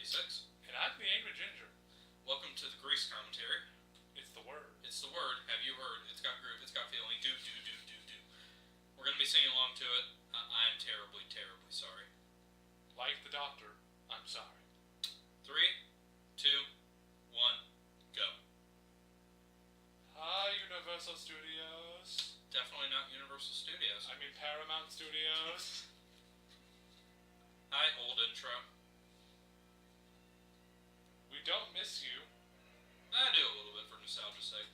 76. And I'm the Angry Ginger. Welcome to the Grease commentary. It's the word. It's the word. Have you heard? It's got groove. It's got feeling. Do. We're going to be singing along to it. I'm terribly, terribly sorry. Like the doctor, I'm sorry. 3, 2, 1, go. Hi, Universal Studios. Definitely not Universal Studios. I mean Paramount Studios. Hi, old intro. We don't miss you. I do a little bit for nostalgia's sake.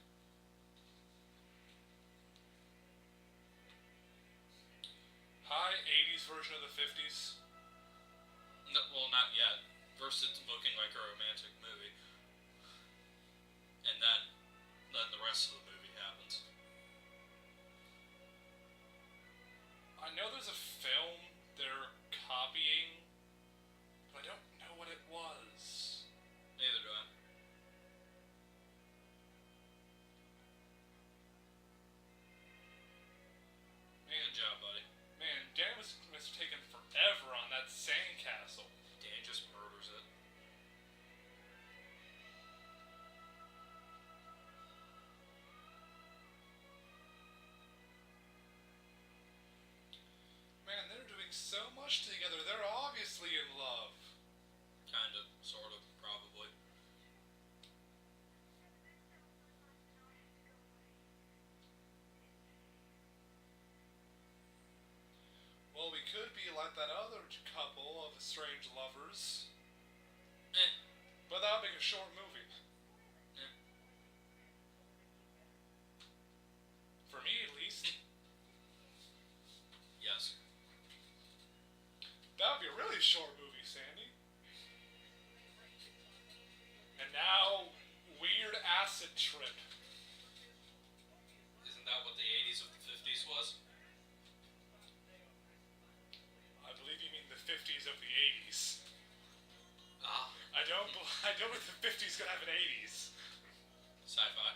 Hi, 80s version of the 50s. No, well, not yet. First it's looking like a romantic movie. And then the rest of the movie happens. I know there's a film they're copying, but I don't know what it was. Neither do I. Good job, buddy. Man, Dan was taking forever on that sandcastle. Dan just murders it. Man, they're doing so much together. They're obviously in love. Kind of, sort of, probably. Well, we could be like that other couple of strange lovers. But that would make a short movie. For me, at least. Yes. That would be a really short movie, Sandy. And now, weird acid trip. Isn't that what the 80s of the 50s was? I believe you mean the 50s of the 80s. Ah. I don't think the 50s could have an 80s. Sci-fi.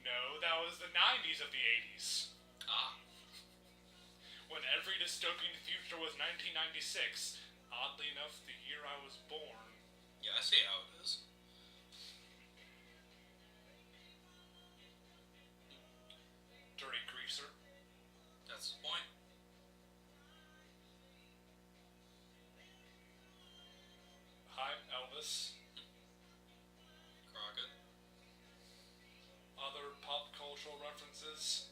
No, that was the 90s of the 80s. Ah. When every dystopian future was 1996. Oddly enough, the year I was born. Yeah, I see how it is. Dirty greaser. That's the point. Hi, Elvis. Crockett. Other pop cultural references.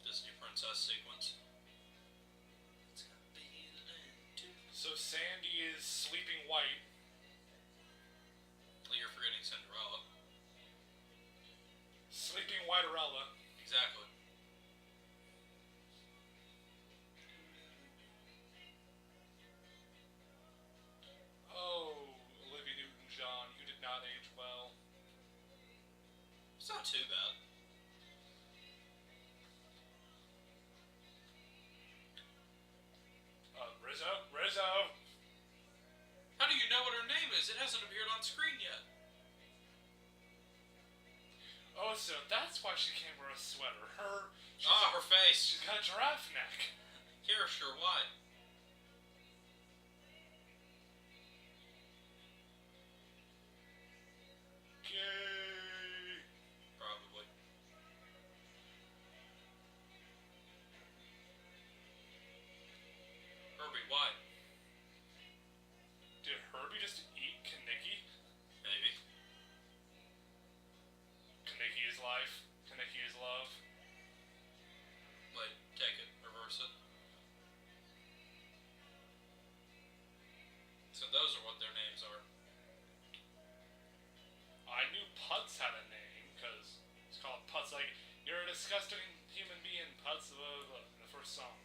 Disney princess sequence. So Sandy is sleeping white. Well, you're forgetting Cinderella. Sleeping Whiterella. Exactly. Oh, Olivia Newton-John, you did not age well. It's not too bad. Rizzo. How do you know what her name is? It hasn't appeared on screen yet. Oh, so that's why she can't wear a sweater. Her face. She's got a giraffe neck. Yeah, sure, why? Gay. Probably. Herbie, why? Did Herbie just eat Kenickie? Maybe. Kenickie is life. Kenickie is love. Wait, take it. Reverse it. So those are what their names are. I knew Putz had a name, because it's called Putz. Like, you're a disgusting human being, Putz, the first song.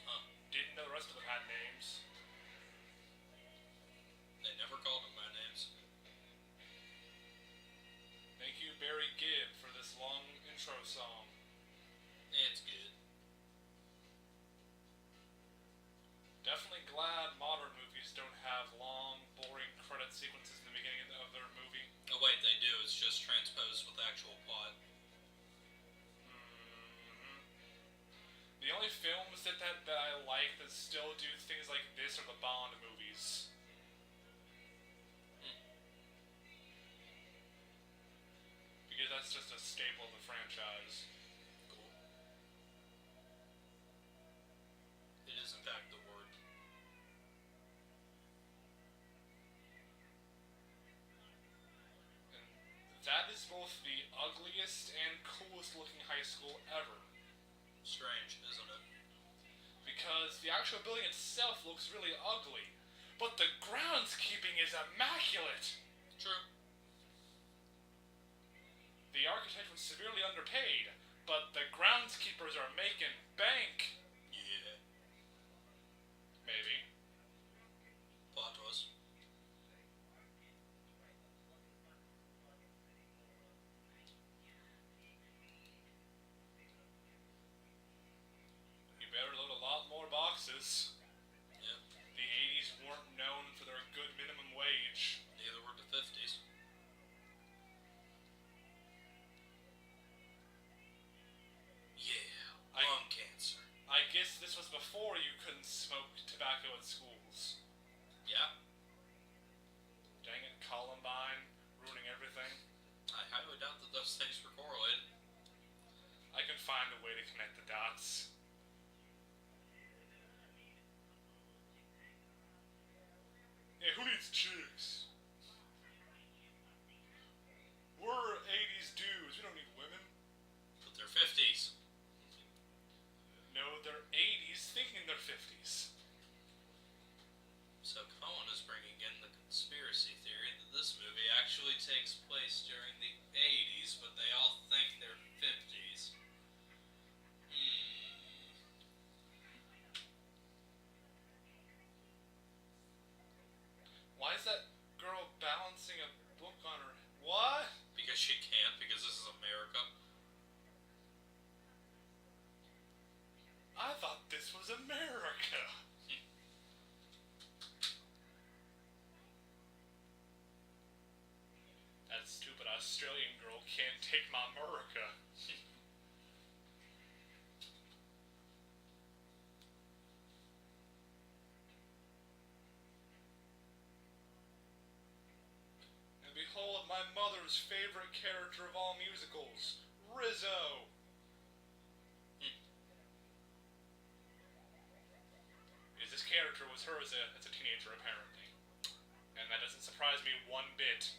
Huh. Didn't know the rest of them had names. They never called them by names. Thank you, Barry Gibb, for this long intro song. It's good. Definitely glad modern movies don't have long, boring credit sequences in the beginning of their movie. Oh wait, they do. It's just transposed with actual plot. The only films films that I like that still do things like this are the Bond movies. Because that's just a staple of the franchise. Cool. It is in fact the word. And that is both the ugliest and coolest looking high school ever. Strange, isn't it? Because the actual building itself looks really ugly, but the groundskeeping is immaculate. True. The architect was severely underpaid, but the groundskeepers are making bank. Yeah. Maybe. Plot twist. You better load a lot more boxes. Yep. The 80s weren't known for their good minimum wage. Neither were the 50s. Yeah. Lung cancer. I guess this was before you couldn't smoke tobacco in schools. Yeah. Dang it, Columbine, ruining everything. I highly doubt that those things were correlated. I can find a way to connect the dots. Yeah, who needs chicks? We're 80s dudes, we don't need women. But they're 50s. No, they're 80s thinking they're 50s. So Cohen is bringing in the conspiracy theory that this movie actually takes place during the 80s, but they all think they're 50s. Why is that girl balancing a book on her? What? Because she can't, because this is America. I thought this was America. That stupid Australian girl can't take my America. And behold, my mother's favorite character of all musicals, Rizzo. Because this character was her as a teenager, apparently. And that doesn't surprise me one bit.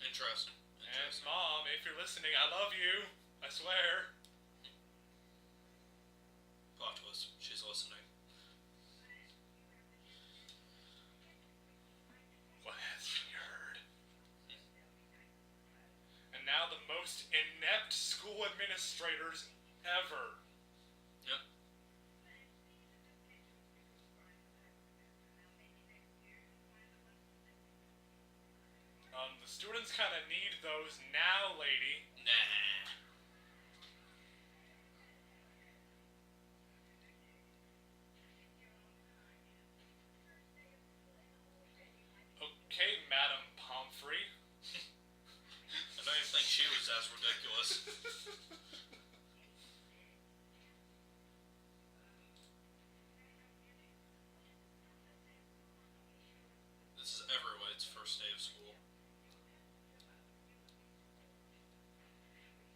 Interesting. And Mom, if you're listening, I love you. I swear. Plot twist. She's listening. What has she heard? And now the most inept school administrators ever. Yep. The students kind of need those now, lady. Nah. Okay, Madam Pomfrey. I don't even think she was as ridiculous. This is Everlight's first day of school.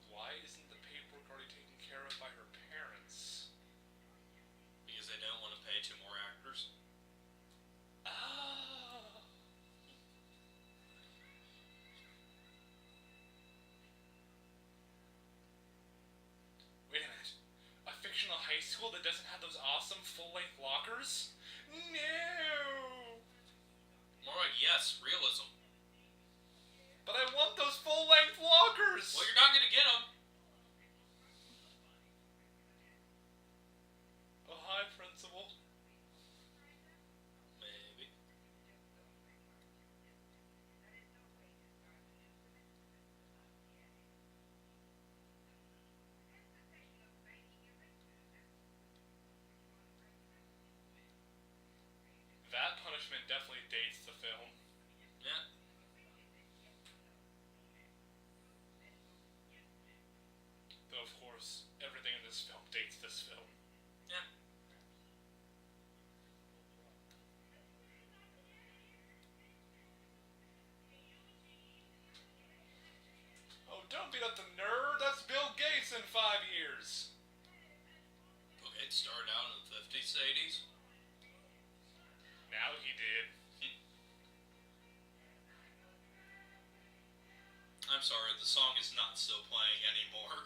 Why isn't the paperwork already taken care of by her parents? Because they don't want to pay 2 more actors. Ah. Wait a minute. A fictional high school that doesn't have those awesome full-length lockers? No! More like, yes, realism. But I want those full-length lockers! Well, you're not going to get them. Oh, hi, Principal. Maybe. That punishment definitely dates the film. Yeah. Though, of course, everything in this film dates this film. don't beat up the nerd. That's Bill Gates in 5 years. Bill Gates started out in the 50s, 80s. Now he did. I'm sorry, the song is not still playing anymore.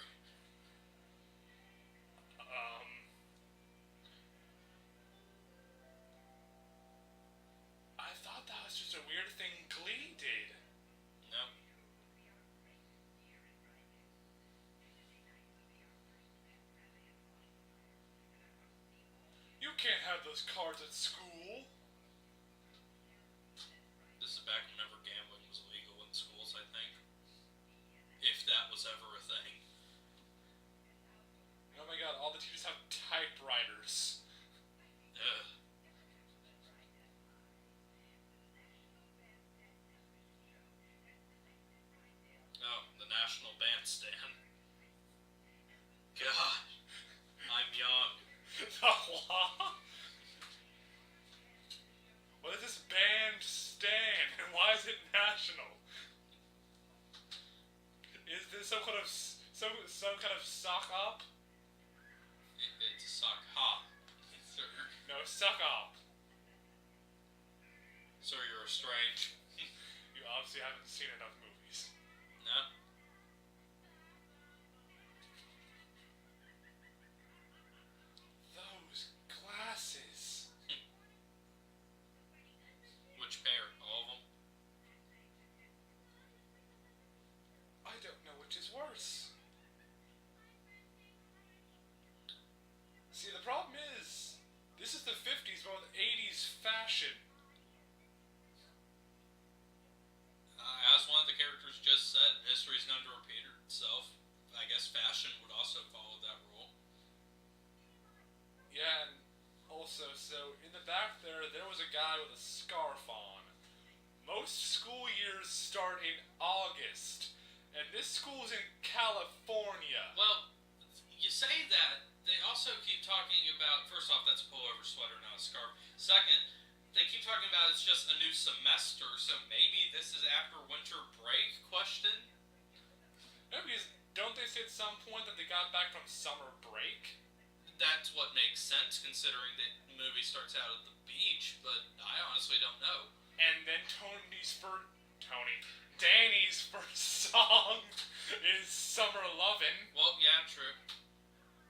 I thought that was just a weird thing Glee did. No. You can't have those cards at school. This is back whenever gambling was illegal in schools, I think. If that was ever a thing. Oh my god, all the teachers have typewriters. Ugh. Oh, the National Bandstand. God, I'm young. What is this bandstand and why is it national? Is this some kind of sock op? It's a sock hop, sir. No, suck op. So you're strange. You obviously haven't seen enough movies. No? Those glasses. Which pair? All of them? I don't know which is worse. See, the problem is, this is the 50s, but with 80s fashion. As one of the characters just said, history is known to repeat itself. I guess fashion would also follow that rule. Yeah, and also, so in the back there was a guy with a scarf on. Most school years start in August, and this school's in California. Well, you say that. They also keep talking about, first off, that's a pullover sweater, not a scarf. Second, they keep talking about it's just a new semester, so maybe this is after winter break, question? No, because don't they say at some point that they got back from summer break? That's what makes sense, considering that the movie starts out at the beach, but I honestly don't know. And then Danny's first song is Summer Lovin'. Well, yeah, true.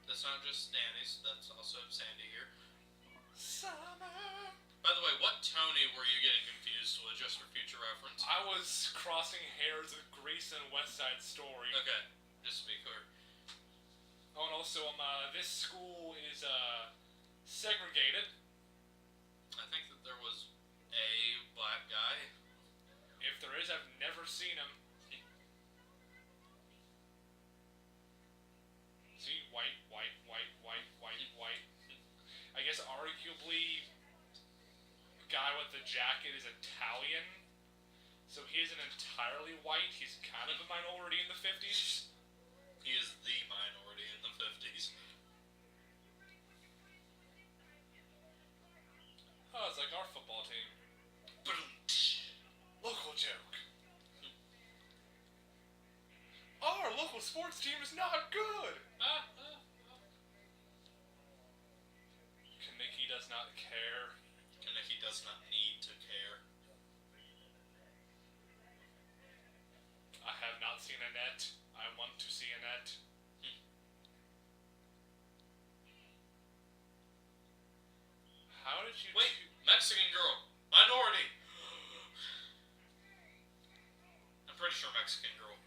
That's not just Danny's, that's also Sandy here. Summer. By the way, what Tony were you getting confused with, just for future reference? I was crossing hairs with Grease and West Side Story. Okay, just to be clear. Oh, and also, this school is, segregated. I think that there was a black guy. If there is, I've never seen him. See, white. I guess arguably, the guy with the jacket is Italian, so he isn't entirely white. He's kind of a minority in the 50s. He is the minority in the 50s. Oh, it's like our football team. Local joke. Our local sports team is not good. Kenickie does not care. Kenickie does not need to care. I have not seen Annette. I want to see Annette. How did you... Wait, Mexican girl. Minority. I'm pretty sure Mexican girl.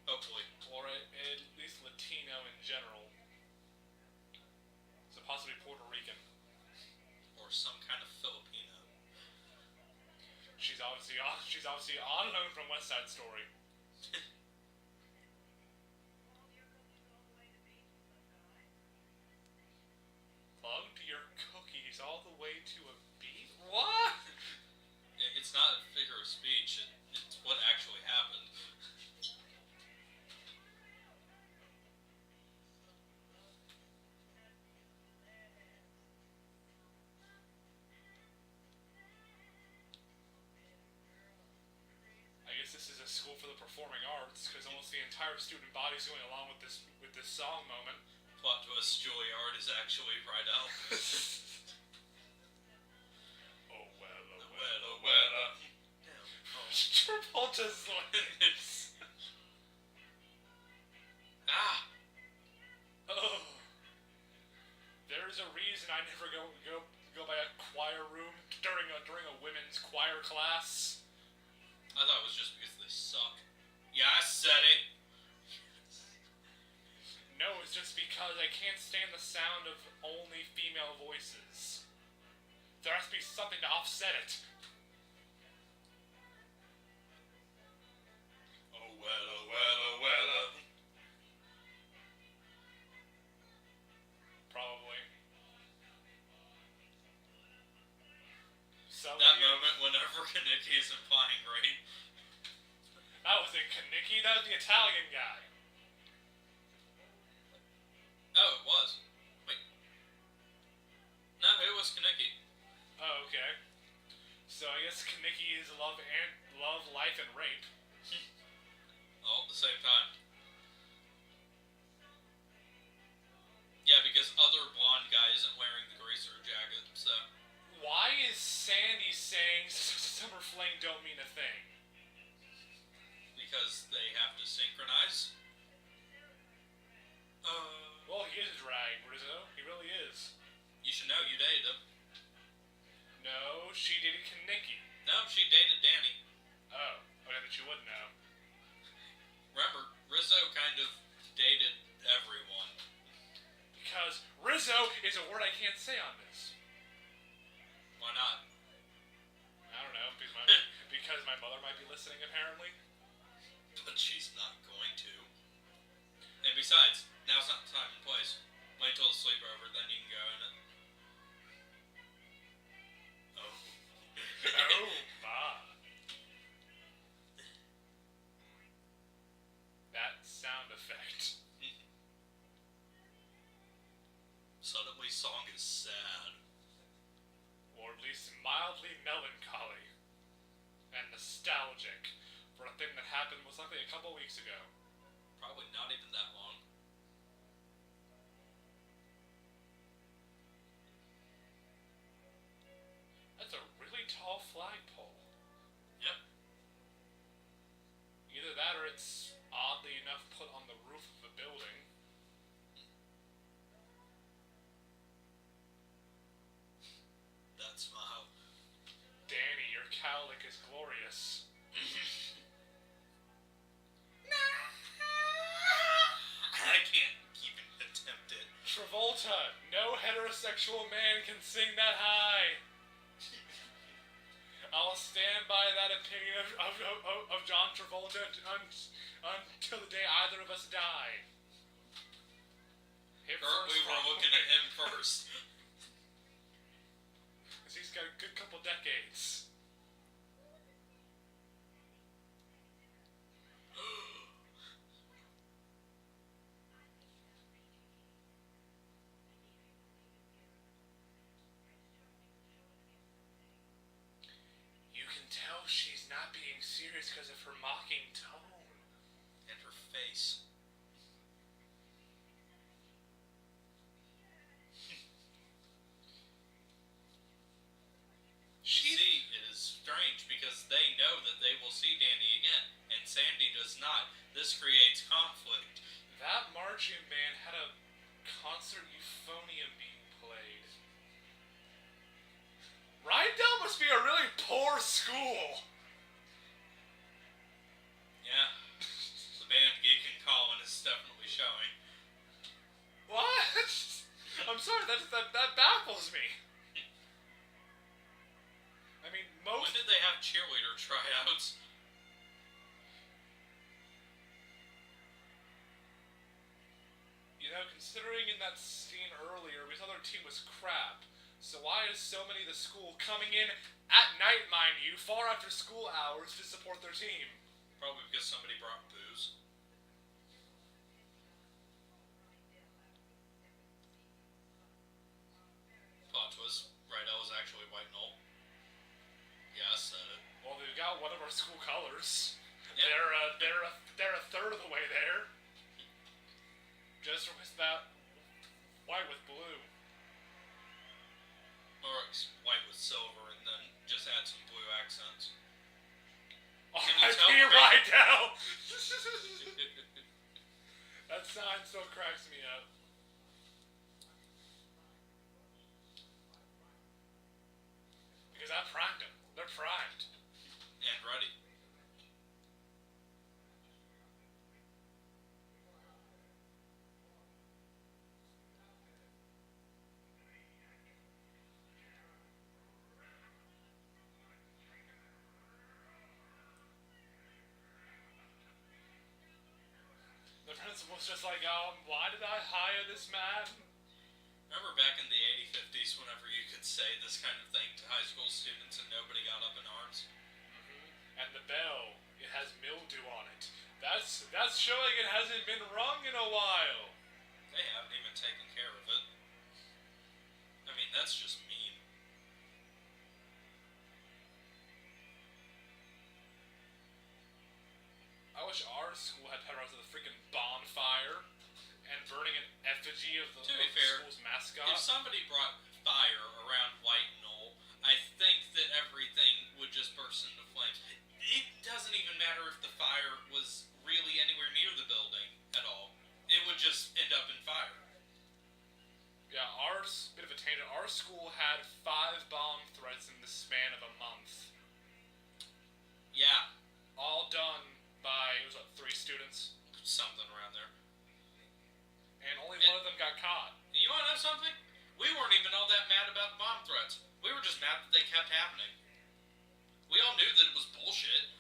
Hopefully. Or at least Latino in general. So possibly Puerto Rican. Or some kind of Filipino. She's obviously on loan from West Side Story. Plugged your cookies all the way to a beat? What? It's not a figure of speech. It's what actually happened. I guess this is a school school for the performing arts because almost the entire student body's going along with this song moment. Plot twist: Juilliard is actually Rydell. Oh well, oh well, Well, oh oh, well. well. Damn. Oh. Travolta's like, Ah! oh. There's a reason I never go by a choir room during a women's choir class. I thought it was just because they suck. Yeah, I said it. No, it's just because I can't stand the sound of only female voices. There has to be something to offset it. Oh well, oh well, oh well. Probably. So That moment whenever Kenickie is implying rape. that was in Kenickie. That was the Italian guy. Oh, it was. Wait. No, it was Kenickie. Oh, okay. So I guess Kenickie is love, life, and rape. All at the same time. Yeah, because other blonde guy isn't wearing the greaser jacket, so. Why is Sandy saying Summer Fling don't mean a thing? Because they have to synchronize. Well, he is a drag, Rizzo. He really is. You should know, you dated him. No, she dated Kenickie. No, she dated Danny. Oh, okay, then she would know. Remember, Rizzo kind of dated everyone. Because Rizzo is a word I can't say on this. Why not? I don't know, because my mother might be listening, apparently. But she's not going to. And besides, now's not the time and place. Wait till the sleepover, then you can go in it. Oh. Oh, my. That sound effect. Suddenly, song is sad. Or at least mildly melancholy. And nostalgic. For a thing that happened most likely a couple weeks ago. Probably not even that long. That's a really tall flagpole. Yep. Either that or it's oddly enough put on the roof of a building. That smile. Danny, your cowlick is glorious. I can't even attempt it. Travolta, no heterosexual man can sing that high. I'll stand by that opinion of John Travolta until the day either of us die. Him Or we were looking at him first. Because he's got a good couple decades. You can tell she's not being serious because of her mocking tone. And her face. See, it is strange because they know that they will see Danny again, and Sandy does not. This creates conflict. That marching band had a concert euphonium being played. Rydell must be a really poor school. Yeah. The band Geek and Colin is definitely showing. What? I'm sorry, that baffles me. I mean, When did they have cheerleader tryouts? You know, considering in that scene earlier, we thought their team was crap. So why is so many of the school coming in at night, mind you, far after school hours to support their team? Probably because somebody brought booze. Plot twist, Rydell was actually white and old. Yeah, I said it. Well, they've got one of our school colors. Yeah. They're a third of the way there. Just with that white with blue. Or it's white with silver, and then just add some blue accents. R.I.P. Rydell! That sign still cracks me up. Because I primed them. They're primed. And ready. The principal's just like, why did I hire this man? Remember back in the 50s whenever you could say this kind of thing to high school students and nobody got up in arms? Mm-hmm. And the bell, it has mildew on it. That's showing it hasn't been rung in a while. They haven't even taken care of it. I mean, that's just mean. I wish our school had pepperonis with a freaking bonfire and burning an effigy of the school's mascot. If somebody brought fire around White Knoll, I think that everything would just burst into flames. It doesn't even matter if the fire was really anywhere near the building at all. It would just end up in fire. Yeah, bit of a tangent, our school had 5 bomb threats in the span of a month. Yeah. All done by, 3 students? Something around there. And only one of them got caught. You want to know something? We weren't even all that mad about the bomb threats. We were just mad that they kept happening. We all knew that it was bullshit.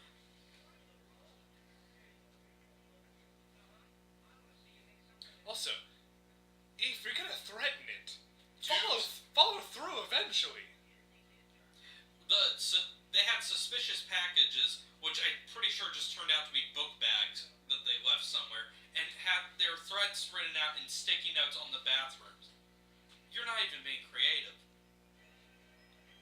Also, if you're gonna threaten it, Dude. follow through eventually. They had suspicious packages, which I'm pretty sure just turned out to be book bags that they left somewhere, and had their threats written out in sticky notes on the bathrooms. You're not even being creative.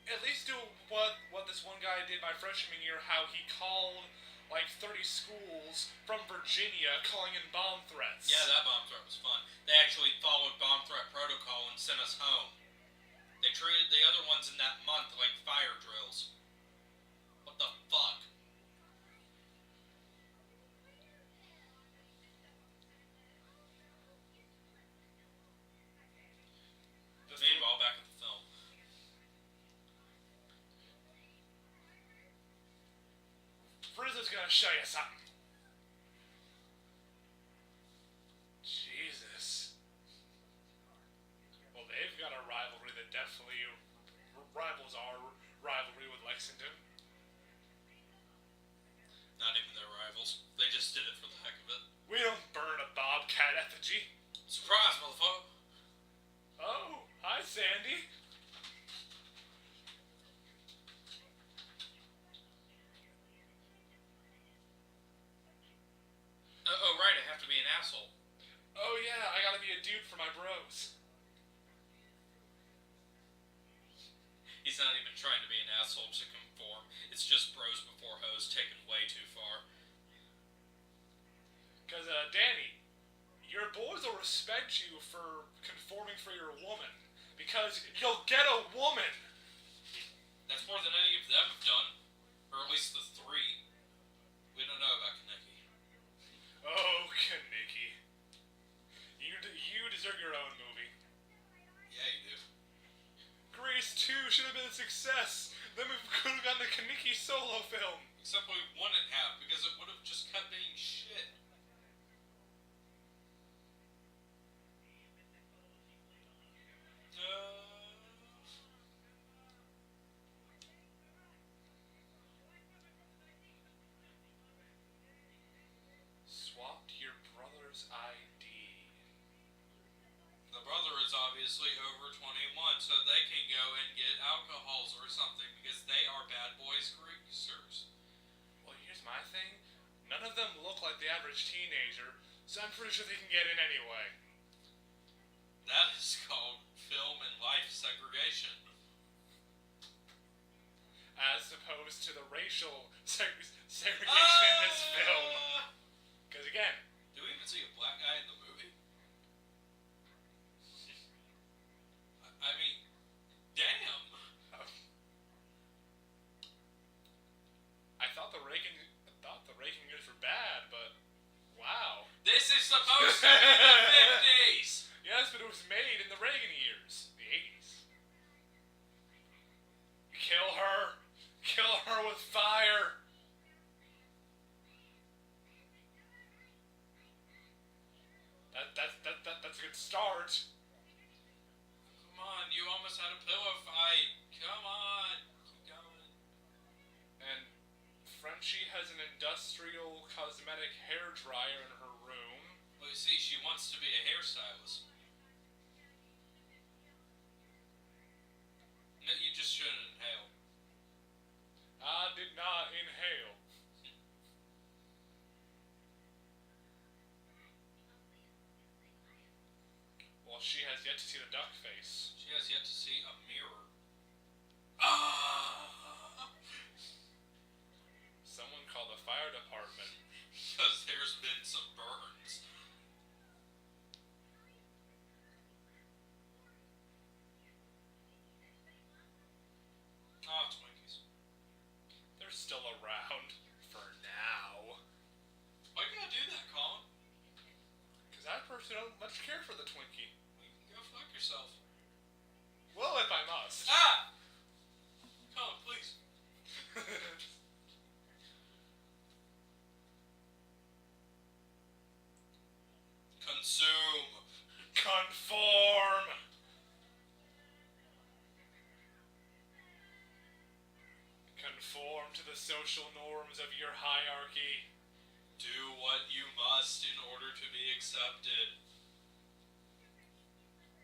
At least do what this one guy did my freshman year, how he called like 30 schools from Virginia calling in bomb threats. Yeah, that bomb threat was fun. They actually followed bomb threat protocol and sent us home. They treated the other ones in that month like fire drills. What the fuck? Meanwhile, back at the film. Frizzo's gonna show you something. Jesus. Well, they've got a rivalry that definitely rivals our rivalry with Lexington. Not even their rivals. They just did it for the heck of it. We don't burn a bobcat effigy. Surprise, motherfucker! Oh, hi, Sandy. Oh, right, I have to be an asshole. Oh yeah, I gotta be a dude for my bros. He's not even trying to be an asshole to conform. It's just bros before hoes taken way too far. Cause, Danny, your boys will respect you for conforming for your woman. Because you'll get a woman! That's more than any of them have done. Or at least the 3. We don't know about Kenickie. Oh, Kenickie. You deserve your own movie. Yeah, you do. Grease 2 should have been a success. Then we could have gotten a Kenickie solo film. Except we wouldn't have, because it would have just kept being shit. Swapped your brother's ID. The brother is obviously over 21, so they can go and get alcohols or something, because they are bad boys greasers. Well, here's my thing. None of them look like the average teenager, so I'm pretty sure they can get in anyway. That is called film and life segregation. As opposed opposed to the racial segregation in this film. Because again, do we even see a black guy in the movie? I mean, damn. I thought the Reagan years were bad, but wow. This is supposed to be the 50s. Yes, but it was made in the Reagan years, the 80s. Kill her with fire. That's a good start. Come on, you almost had a pillow fight. Come on, keep going. And Frenchie has an industrial cosmetic hair dryer in her room. Well, you see, she wants to be a hairstylist. No, you just shouldn't inhale. I did not inhale. Well, she has yet to see the duck face. She has yet to see a mirror. Ah! Someone call the fire department. Because there's been some burns. Oh, Twinkies. They're still around. For now. Why you gotta do that, Colin? Because I personally don't much care for the Twinkie. You can go fuck yourself. Well, if I must. Ah! Colin, please. Consume. Conform. Conform to the social norms of your hierarchy. Do what you must in order to be accepted.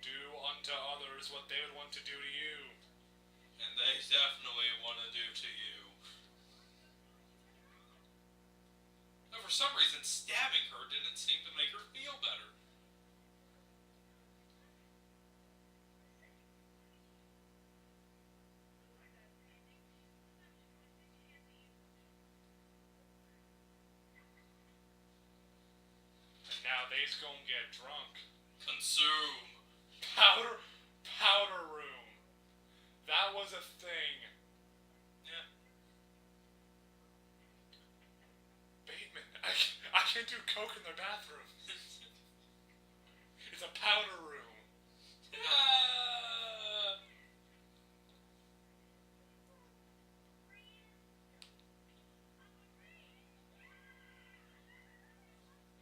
Do unto others what they would want to do to you. And they definitely want to do to you. But for some reason, stabbing her didn't seem to make her feel better. And now they's gonna get drunk. Consume. Powder room. That was a thing. Yeah. Bateman, I can't do coke in their bathroom. It's a powder room. Ah!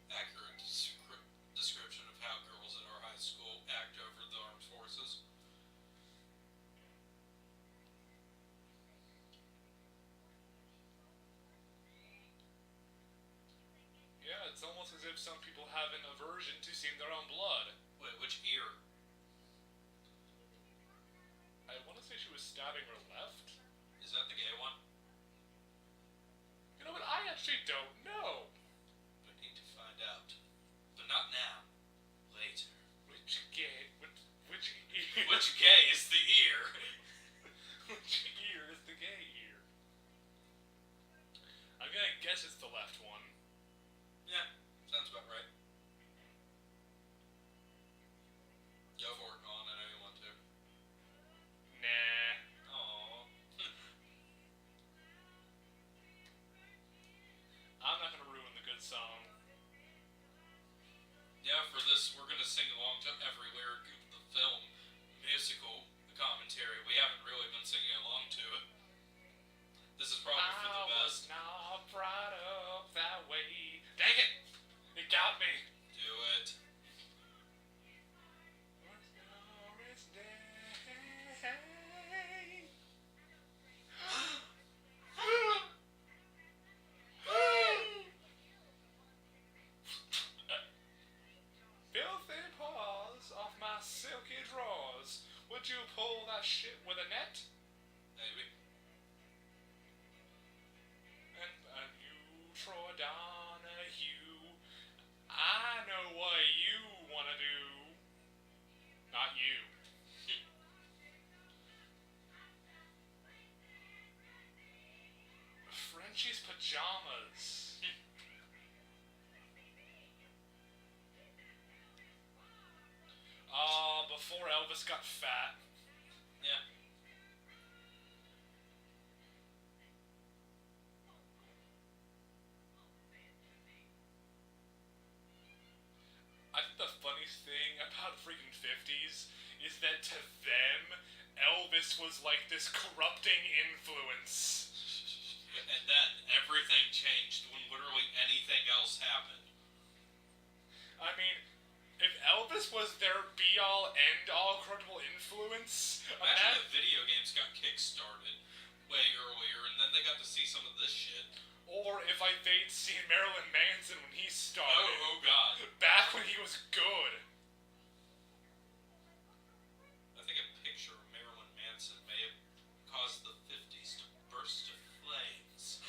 Accurate description of how girls at our high school act over the armed forces. Yeah, it's almost as if some people have an aversion to seeing their own blood. Wait, which ear? I want to say she was stabbing her left. Is that the gay one? You know what? I actually don't know. We need to find out. But not now. Later. Which ear? Which gay is the ear? Which ear is the gay ear? I'm gonna guess it's the left one. Yeah, sounds about right. Go for it, Colin. I know you want to. Nah. Aww. I'm not gonna ruin the good song. Yeah, for this, we're gonna sing along to every lyric of the film musical commentary. We haven't really been singing along to it. This is probably for the best. I was not brought up that way. Dang it! It got me. Do it. Filthy paws off my silky drawers. Would you pull that shit with a net? Maybe. And you, Troy Donahue, I know what you wanna do. Not you. Elvis got fat. Yeah. I think the funniest thing about the freaking 50s is that to them, Elvis was like this corrupting influence. And then everything changed when literally anything else happened. I mean, if Elvis was their be-all, end-all corruptible influence, Imagine if video games got kick-started way earlier, and then they got to see some of this shit. or if they'd seen Marilyn Manson when he started. Oh God. Back when he was good. I think a picture of Marilyn Manson may have caused the 50s to burst to flames.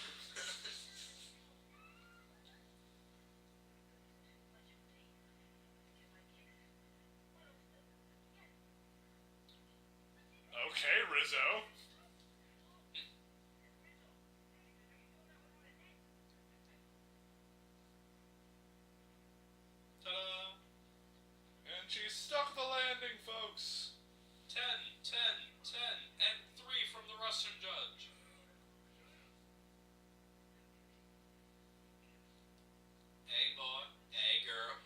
Okay, Rizzo. Ta-da! And she stuck the landing, folks. 10, 10, 10, and 3 from the Russian judge. Hey boy, hey girl.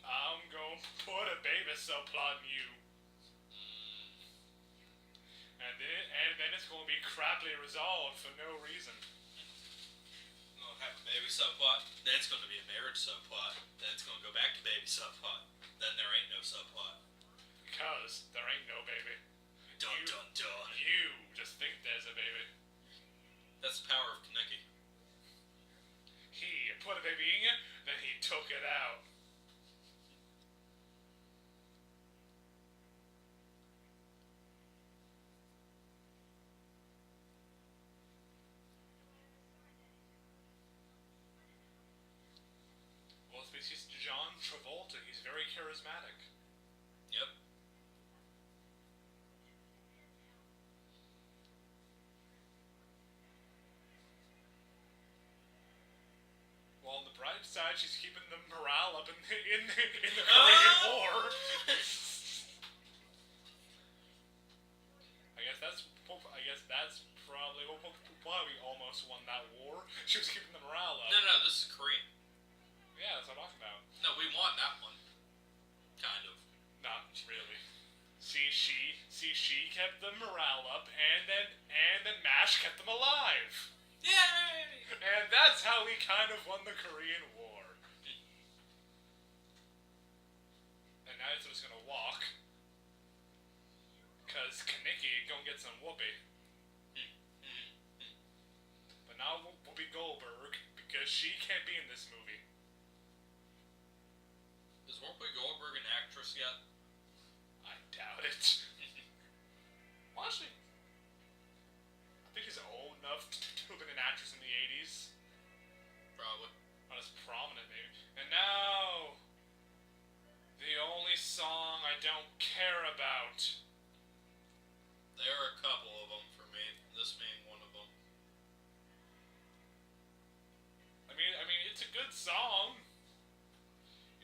I'm gonna put a baby subplot in you. And then it's gonna be crappily resolved for no reason. Gonna have a baby subplot, then it's gonna be a marriage subplot, then it's gonna go back to baby subplot, then there ain't no subplot. Because there ain't no baby. Dun dun dun. You just think there's a baby. That's the power of Kenickie. He put a baby in you, then he took it out. Well, it's because he's John Travolta. He's very charismatic. Yep. Well, on the bright side, she's keeping the morale up in the Korean War. I guess that's probably why we almost won that war. She was keeping the morale up. No, this is Korean. Yeah, that's what I'm talking about. No, we won that one. Kind of. Not really. See, she kept the morale up, and then MASH kept them alive. Yay! And that's how we kind of won the Korean War. And now it's just gonna walk. Because Kenickie gonna get some whoopee. But now Whoopi Goldberg, because she can't be in this movie. Is Whoopi Goldberg an actress yet? I doubt it. Well, actually, I think she's old enough to have been an actress in the 80s. Probably. Not as prominent, maybe. And now, the only song I don't care about. There are a couple of them for me, this being one of them. I mean, it's a good song.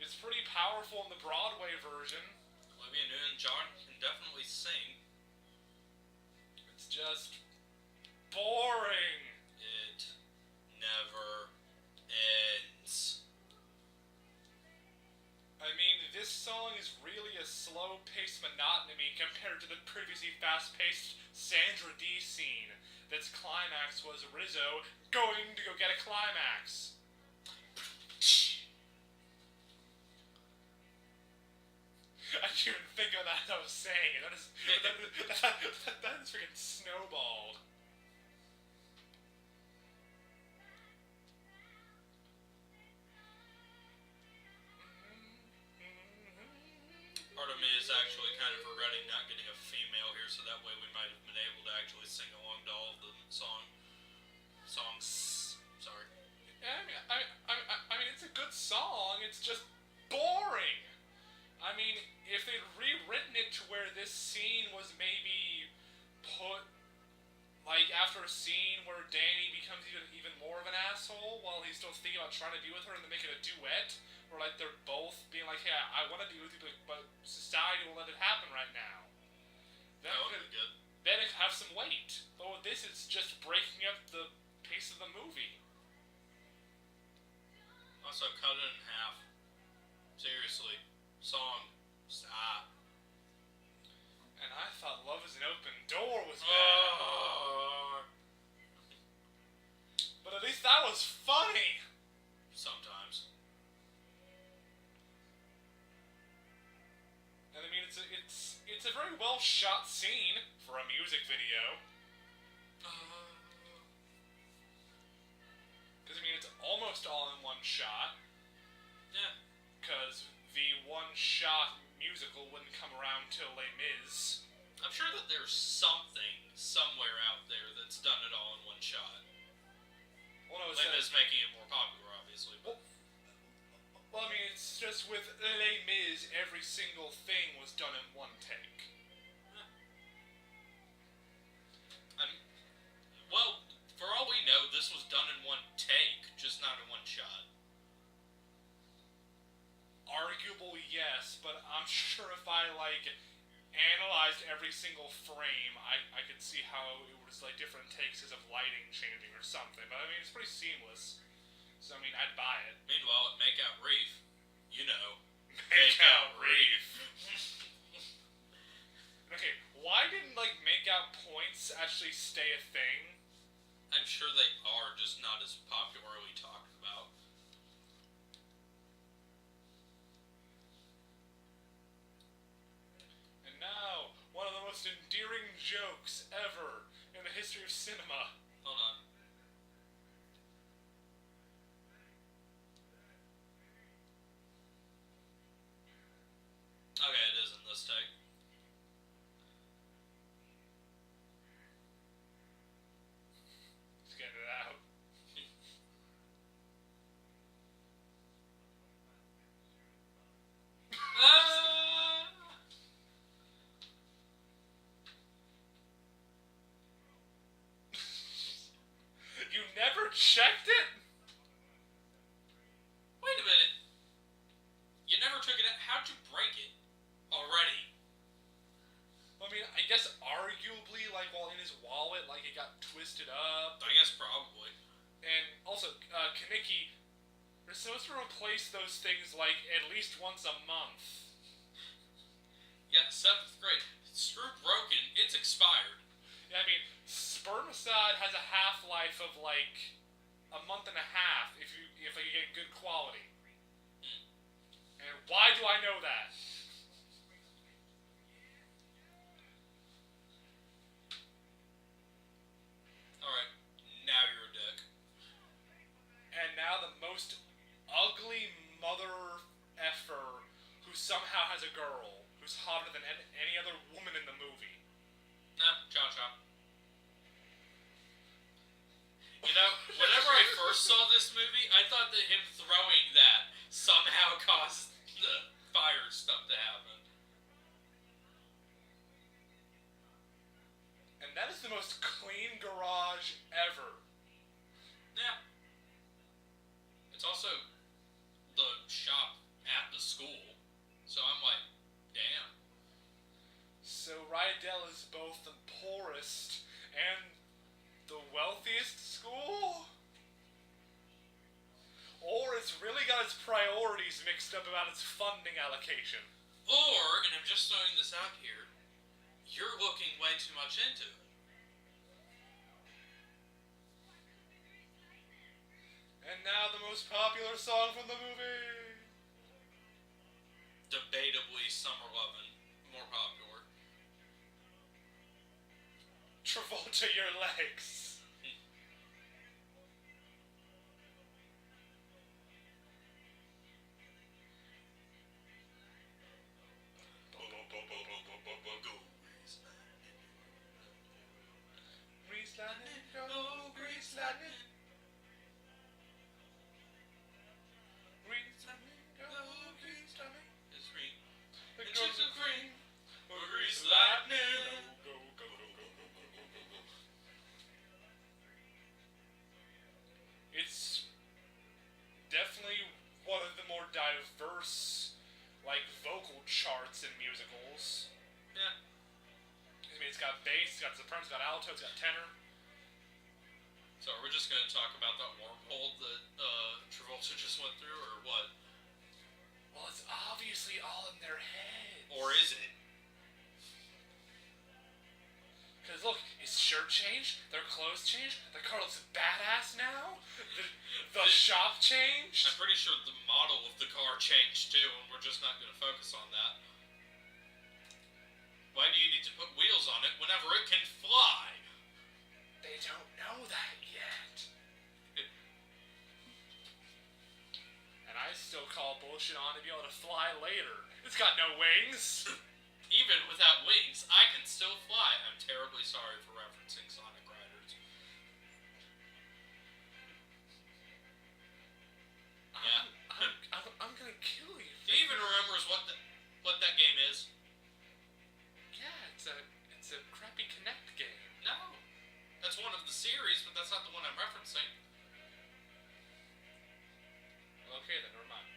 It's pretty powerful in the Broadway version. Olivia Newton-John can definitely sing. It's just boring. It never ends. I mean, this song is really a slow-paced monotony compared to the previously fast-paced Sandra Dee scene. That's climax was Rizzo going to go get a climax. I didn't even think of that as I was saying it. That is freaking snowballed. Part of me is actually kind of regretting not getting a female here, so that way we might have been able to actually sing along to all of the songs. Sorry. I mean, it's a good song. It's just boring. I mean, if they'd rewritten it to where this scene was maybe put, like, after a scene where Danny becomes even more of an asshole while he's still thinking about trying to be with her and then make it a duet, where like they're both being like, "Hey, I want to be with you, but society won't let it happen right now." That would be good. Then it could have some weight. But with this, it's just breaking up the pace of the movie. Also, cut it in half. Seriously. Song. Stop. And I thought Love is an Open Door was bad. But at least that was funny. Sometimes. And I mean, it's a very well shot scene for a music video. Because I mean, it's almost all in one shot. Yeah. Because the one shot musical wouldn't come around till Les Mis. I'm sure that there's something somewhere out there that's done it all in one shot. Well, no, Les Mis making it more popular, obviously. But well, I mean, it's just with Les Mis, every single thing was done in one take. Well, for all we know, this was done in one take, just not in one shot. Arguable, yes, but I'm sure if I, like, analyzed every single frame, I could see how it was, like, different takes because of lighting changing or something. But, I mean, it's pretty seamless. So, I mean, I'd buy it. Meanwhile, at Makeout Reef, you know. Makeout Reef. Okay, why didn't, like, Makeout Points actually stay a thing? I'm sure they are, just not as popularly talked about. And now, one of the most endearing jokes ever in the history of cinema. Hold on. Okay, it is in this take. Just getting it out. You never checked it? Wait a minute. You never took it out. How'd you break it? Already. I mean, I guess arguably, like, while in his wallet, like, it got twisted up. I guess probably. And also, Kenickie, they're supposed to replace those things, like, at least once a month. Yeah, 7th grade. Screw broken. It's expired. Yeah, I mean, spermicide has a half-life of, like, a month and a half if you get good quality. And why do I know that? Alright, now you're a dick. And now the most ugly mother effer who somehow has a girl who's hotter than any other woman in the movie. Nah, cha-cha. You know, whenever I first saw this movie, I thought that him throwing that somehow caused the fire stuff to happen. And that is the most clean garage ever. Yeah. It's also the shop at the school, so I'm like, damn. So Rydell is both the poorest and the wealthiest school? Or it's really got its priorities mixed up about its funding allocation. Or, and I'm just throwing this out here, you're looking way too much into it. And now the most popular song from the movie. Debatably Summer Lovin', more popular. Travolta Your Legs. Grease lightning, go, grease lightning. Grease lightning, go, grease lightning. It's green. The And girls chicks are are green. green. Or grease lightning. Go, go, go, go, go, go, go, go. sopranos, got alto, it's got tenor. So are we just going to talk about that wormhole that Travolta just went through, or what? Well, it's obviously all in their heads. Or is it? Because look, his shirt changed, their clothes changed, the car looks badass now, the shop changed. I'm pretty sure the model of the car changed too, and we're just not going to focus on that. Why do you need to put wheels on it whenever it can fly? They don't know that yet. And I still call bullshit on to be able to fly later. It's got no wings. Even without wings, I can still fly. I'm terribly sorry for referencing Sonic Riders. Yeah. I'm gonna kill you. Do you even remember what that game is? Yeah, it's a crappy Kinect game. No. That's one of the series, but that's not the one I'm referencing. Okay, then never mind.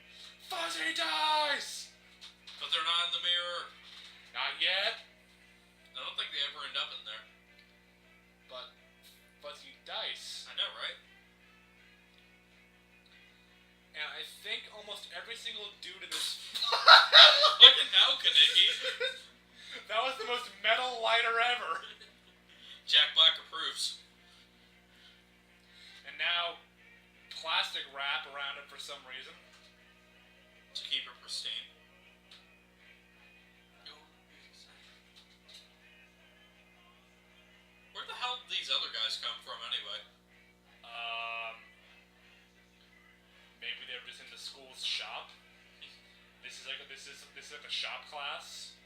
Fuzzy dice! But they're not in the mirror. Not yet. I don't think they ever end up in there. But fuzzy dice. I know, right? And I think almost every single dude in this... Look at now, Kenickie. That was the most metal lighter ever. Jack Black approves. And now, plastic wrap around it for some reason. To keep it pristine. Where the hell did these other guys come from anyway? Maybe they were just in the school's shop. This is like a shop class.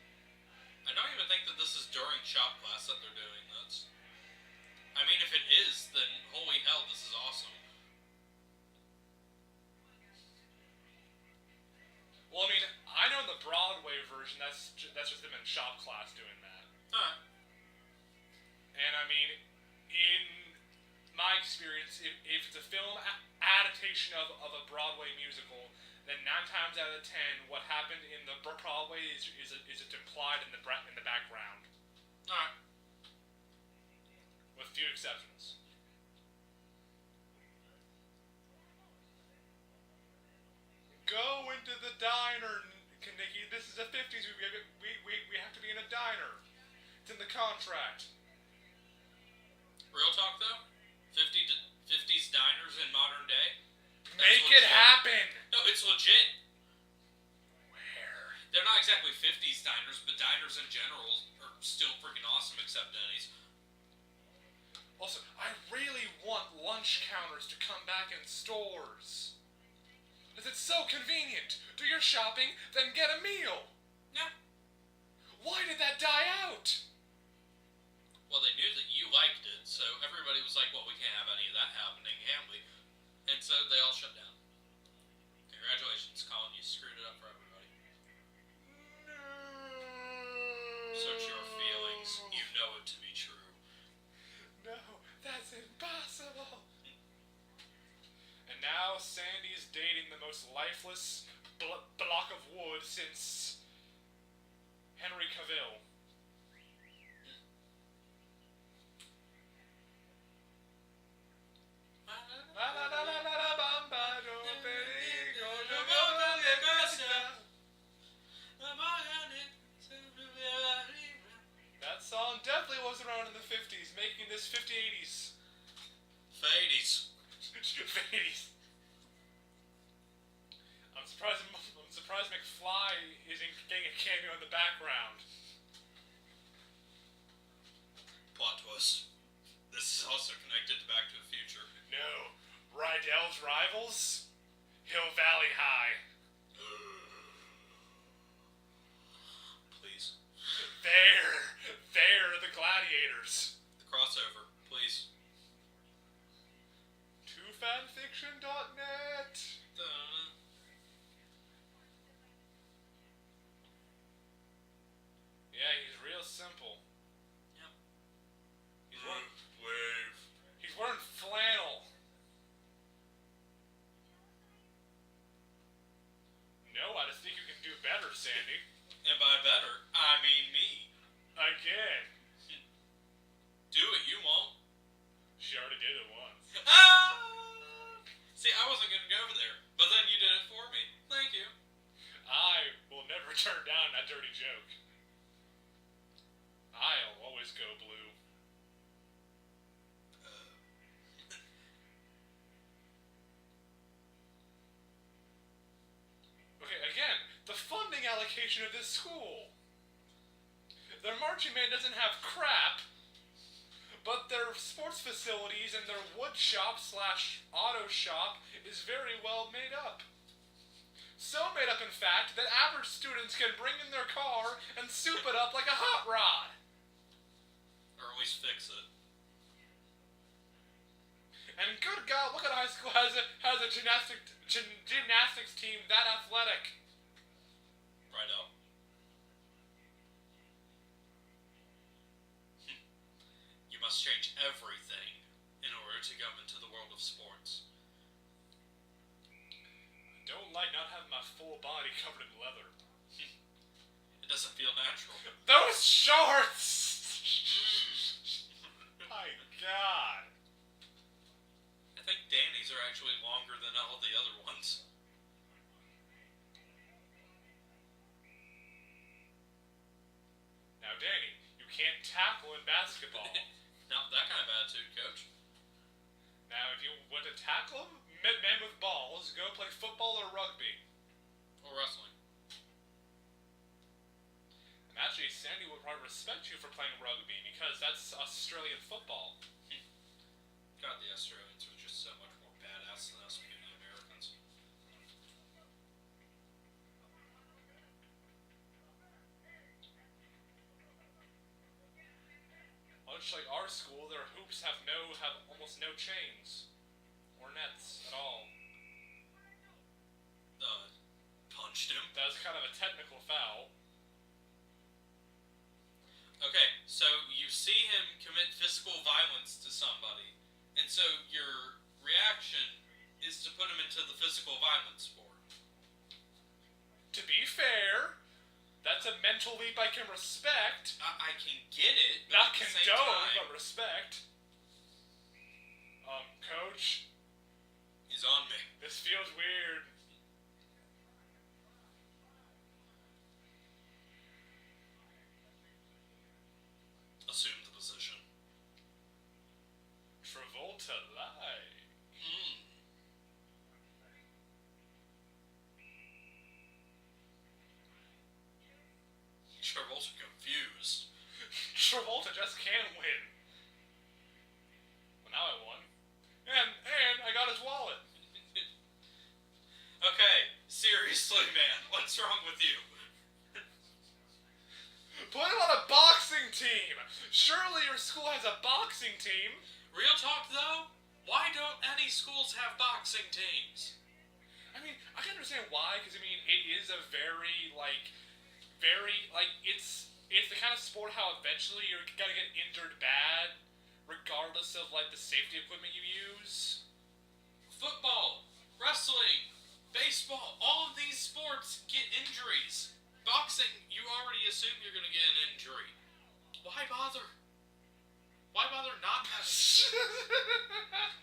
I don't even think that this is during shop class that they're doing this. I mean, if it is, then holy hell, this is awesome. Well, I mean, I know in the Broadway version, that's just them in shop class doing that. Alright. And I mean, in my experience, if it's a film adaptation of a Broadway musical, then 9 times out of 10, what happened in the Broadway is it's implied in the background. Alright. With few exceptions. Go into the diner, Kenickie. This is the 50s. We have to be in a diner. It's in the contract. Real talk though? 50s diners in modern day? Make it happen! No, it's legit. Where? They're not exactly 50s diners, but diners in general are still freaking awesome except Denny's. Also, I really want lunch counters to come back in stores. Because it's so convenient. Do your shopping, then get a meal. Yeah. Why did that die out? Well, they knew that you liked it, so everybody was like, well, we can't have any of that happening, can we? And so they all shut down. Congratulations, Colin, you screwed it up for everybody. No. Search your feelings. You know it to be true. No, that's impossible. And now Sandy's dating the most lifeless block of wood since Henry Cavill. That song definitely was around in the 50s, making this 50-80s. Fades. 50s. I'm surprised McFly isn't getting a cameo in the background. Plot twist. This is also connected to Back to the Future. No. Rydell's rivals? Hill Valley High. Please. They're the gladiators. The crossover, please. TwoFanfiction.net. Yeah, he's real simple. Yep. He's wearing flannel. No, I just think you can do better, Sandy. And by better, I mean me. Again. See, I wasn't going to go there, but then you did it for me. Thank you. I will never turn down that dirty joke. I'll always go blue. Okay, again, the funding allocation of this school. Their marching band doesn't have crap, but their sports facilities and their wood shop / auto shop is very well made up. So made up, in fact, that average students can bring in their car and soup it up like a hot rod. Or at least fix it. And good God, what kind of high school has a gymnastics team that athletic? Rydell. You must change everything in order to come into the world of sports. I don't like not having my full body covered in leather. It doesn't feel natural. Those shorts! My God. I think Danny's are actually longer than all the other ones. Now, Danny, you can't tackle in basketball. Not that kind of attitude, Coach. Now, if you want to tackle men with balls, go play football or rugby. Or wrestling. And actually, Sandy would probably respect you for playing rugby because that's Australian football. God, the Australians are just so much more badass than us puny Americans. Much like our school, their hoops have almost no chains or nets at all. Punched him. That was kind of a technical foul. Okay, so you see him commit physical violence to somebody, and so your reaction is to put him into the physical violence sport. To be fair, that's a mental leap I can respect. I can get it, but Not at the same condone, time, but respect. Coach, he's on me. this feels weird. Assume the position. Travolta lie. Travolta confused. Travolta just can't win. Well, now I won. And I got his wallet. Okay, seriously, man, what's wrong with you? Put him on a boxing team. Surely your school has a boxing team. Real talk, though, why don't any schools have boxing teams? I mean, I can understand why, because, I mean, it is a very, it's the kind of sport how eventually you're gonna get injured bad, regardless of, the safety equipment you use. Football, wrestling, baseball, all of these sports get injuries. Boxing, you already assume you're gonna get an injury. Why bother? Why bother not having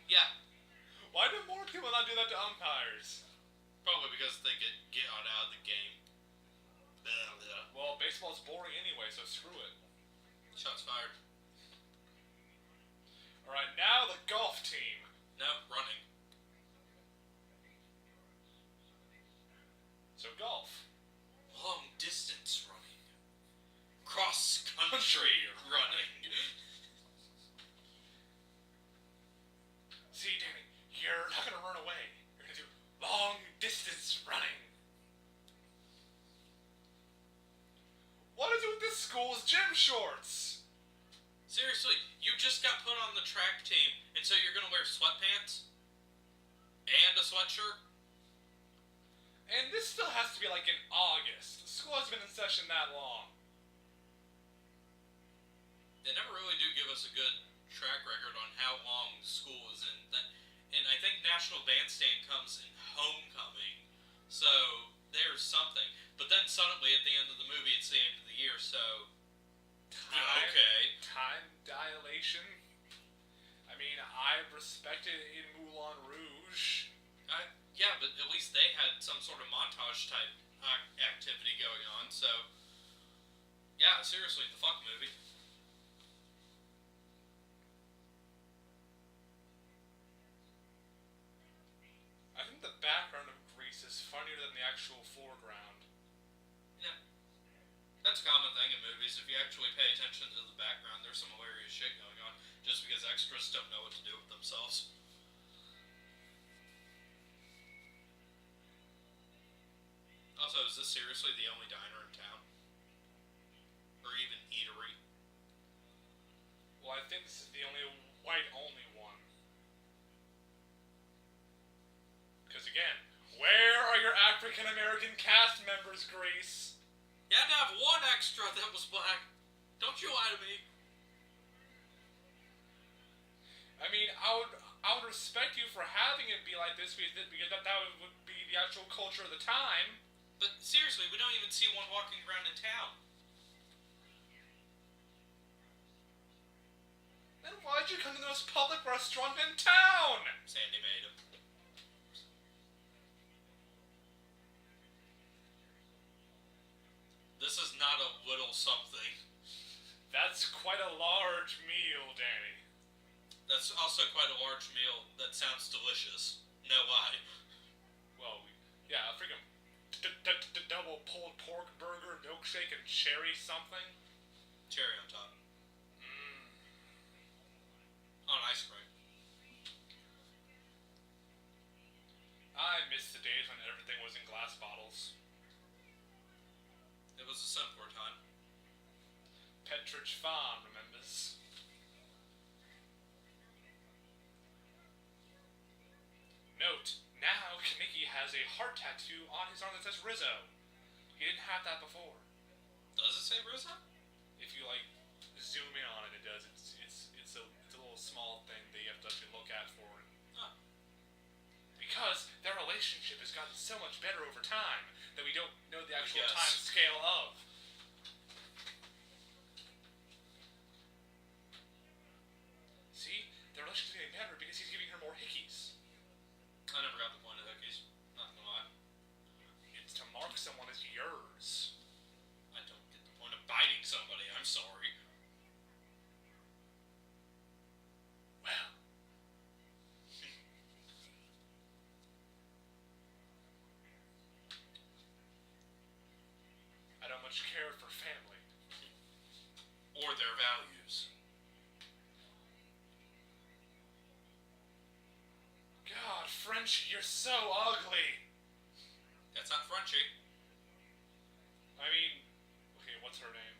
Yeah. Why do more people not do that to umpires? Probably because they get out of the game. Well, baseball's boring anyway, so screw it. Shots fired. Alright, now the golf team. No, running. So golf. Long distance running. Cross country running. See, Danny, you're not gonna run away. You're gonna do long distance running. What is it with this school's gym shorts? Seriously, you just got put on the track team, and so you're gonna wear sweatpants? And a sweatshirt? And this still has to be in August. School hasn't been in session that long. They never really do give us a good track record on how long school is in. And I think National Bandstand comes in homecoming. So, there's something. But then suddenly, at the end of the movie, it's the end of the year, so... Okay. Time dilation. I mean, I respect it in Moulin Rouge. sort of montage type activity going on. So, yeah, seriously, the fuck movie. I think the background of Grease is funnier than the actual foreground. Yeah. That's a common thing in movies. If you actually pay attention to the background, there's some hilarious shit going on, just because extras don't know what to do with themselves. Also, is this seriously the only diner in town? Or even eatery? Well, I think this is the only white-only one. Because again, where are your African-American cast members, Grace? You had to have one extra that was black. Don't you lie to me. I mean, I would respect you for having it be like this because that would be the actual culture of the time. But seriously, we don't even see one walking around in town. Then why'd you come to the most public restaurant in town? Sandy made him. This is not a little something. That's quite a large meal, Danny. That's also quite a large meal that sounds delicious. No lie. Well, yeah, freaking double pulled pork burger, milkshake, and cherry something. Cherry on top. On ice cream. I miss the days when everything was in glass bottles. It was a simpler time. Petridge Farm, remembers? Note, now Kenickie has a heart tattoo on his arm that says Rizzo. He didn't have that before. Does it say Rizzo? If you like zoom in on it, it does. It's a little small thing that you have to actually look at for it. Oh. Because their relationship has gotten so much better over time that we don't know the actual Yes. time scale of. See, their relationship's getting better because he's giving her more hickeys. I never got the point of hookies. Not gonna lie. It's to mark someone as yours. I don't get the point of biting somebody. I'm sorry. Well. I don't much care for family. Or their values. God, Frenchie, you're so ugly. That's not Frenchie. I mean, okay, what's her name?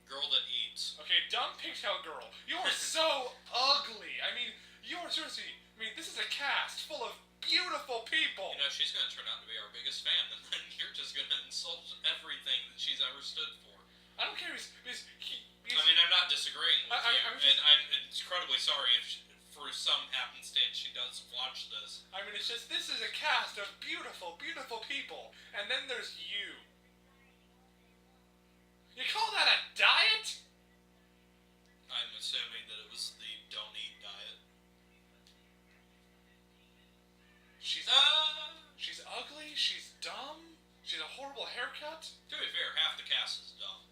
Girl that eats. Okay, dumb pigtail girl. You're so ugly. I mean, you're seriously. I mean, this is a cast full of beautiful people. You know, she's gonna turn out to be our biggest fan, and then you're just gonna insult everything that she's ever stood for. I don't care. I mean, I'm not disagreeing with you, and I'm incredibly sorry if for some happenstance she does watch this. I mean, it's just this is a cast of beautiful, beautiful people, and then there's you. You call that a diet? I'm assuming that it was the don't eat diet. She's ugly. She's dumb. She's a horrible haircut. To be fair, half the cast is dumb.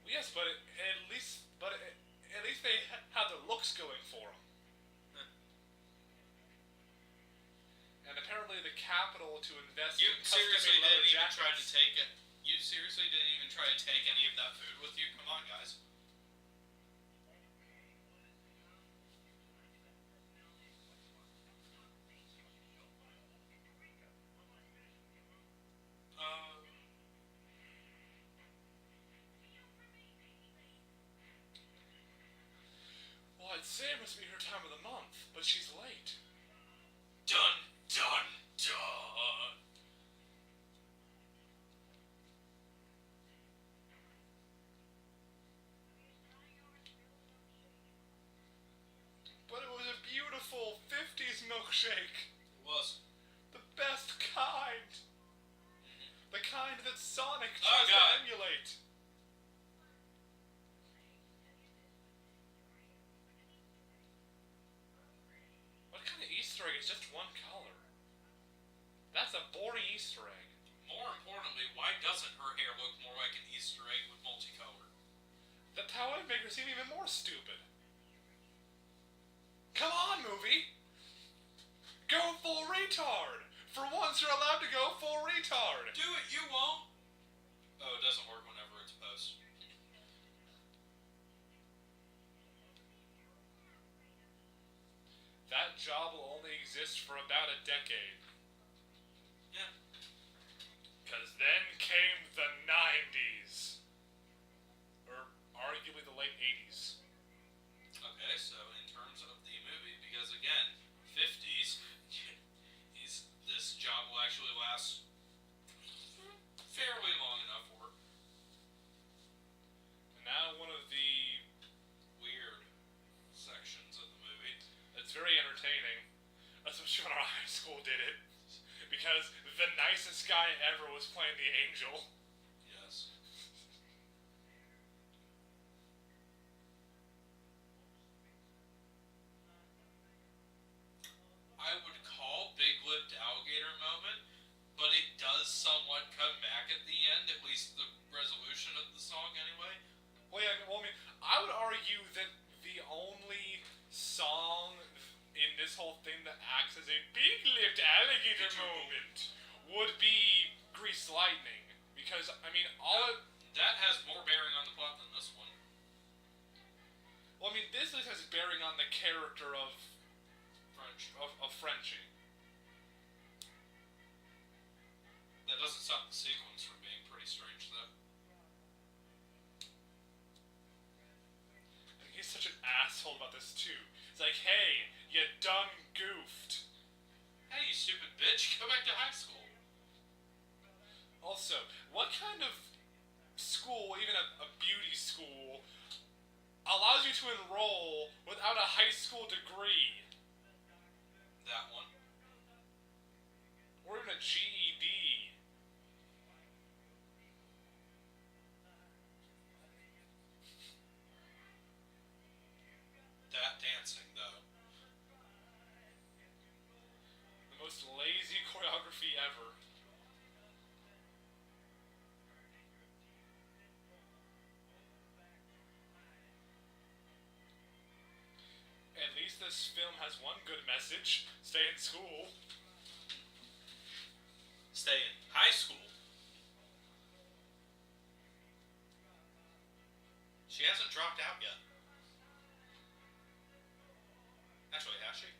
Yes, but at least they have their looks going for them. And apparently the capital to invest You in seriously custom-made leather didn't even try to jackets. take it. You seriously didn't even try to take any of that food with you? Come on, guys. Well, I'd say it must be her time of the month, but she's late. Dun, dun, dun. But it was a beautiful 50s milkshake. It was. The best kind. The kind that Sonic Oh, tries to God. emulate. What kind of Easter egg is just one color? Easter egg. More importantly, why doesn't her hair look more like an Easter egg with multicolor? That's how it makes her seem even more stupid. Come on, movie! Go full retard! For once, you're allowed to go full retard! Do it, you won't! Oh, it doesn't work whenever it's post. That job will only exist for about a decade. Yeah. Because then came the 90s. Or arguably the late 80s. Okay, so in terms of the movie, because again, 50s, this job will actually last fairly long enough for her. And now one of the Weird sections of the movie. It's very entertaining, especially when our high school did it, because the nicest guy ever was playing the angel. Yes. I would call Big Lipped Alligator moment, but it does somewhat come back at the end, at least the resolution of the song anyway. Well, yeah, well, I mean, I would argue that the only song in this whole thing that acts as a big-lipped alligator moment would be Grease Lightning. Because, I mean, that has more bearing on the plot than this one. Well, I mean, this list has bearing on the character of Frenchie. That doesn't stop the sequence from being pretty strange, though. And he's such an asshole about this, too. It's like, hey, you done goofed. Hey, you stupid bitch, go back to high school. Also, what kind of school, even a beauty school, allows you to enroll without a high school degree? That one. Or even a GED. That dancing, though. The most lazy choreography ever. At least this film has one good message. Stay in school. Stay in high school. She hasn't dropped out yet. Actually, has she?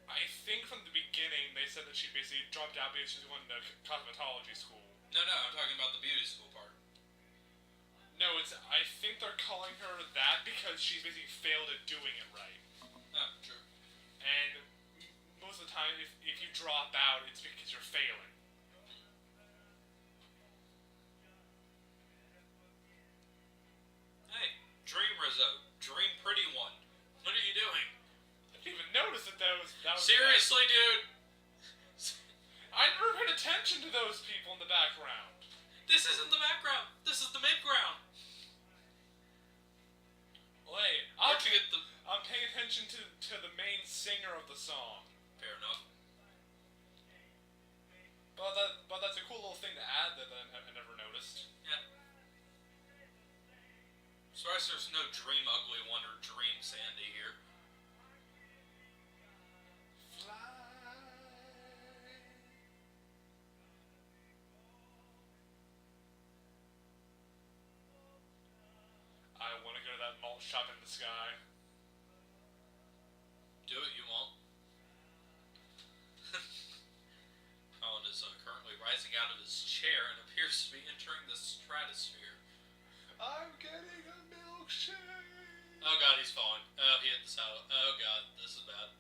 I think from the beginning they said that she basically dropped out because she was going to cosmetology school. No, I'm talking about the beauty school part. No, I think they're calling her that because she's basically failed at doing it right. Oh, true. And most of the time, if you drop out, it's because you're failing. Hey, Dream Rizzo. Dream Pretty One. What are you doing? I didn't even notice that was Seriously, dude? I never paid attention to those people in the background. This isn't the background. This is the midground. Well, hey, I'm paying attention to the main singer of the song. Fair enough. But that's a cool little thing to add that I never noticed. Yeah. Surprised there's no Dream Ugly One or Dream Sandy here. I want to go to that malt shop in the sky. Do it, you won't. Colin is currently rising out of his chair and appears to be entering the stratosphere. I'm getting a milkshake. Oh god, he's falling. Oh, he hit the saddle. Oh god, this is bad.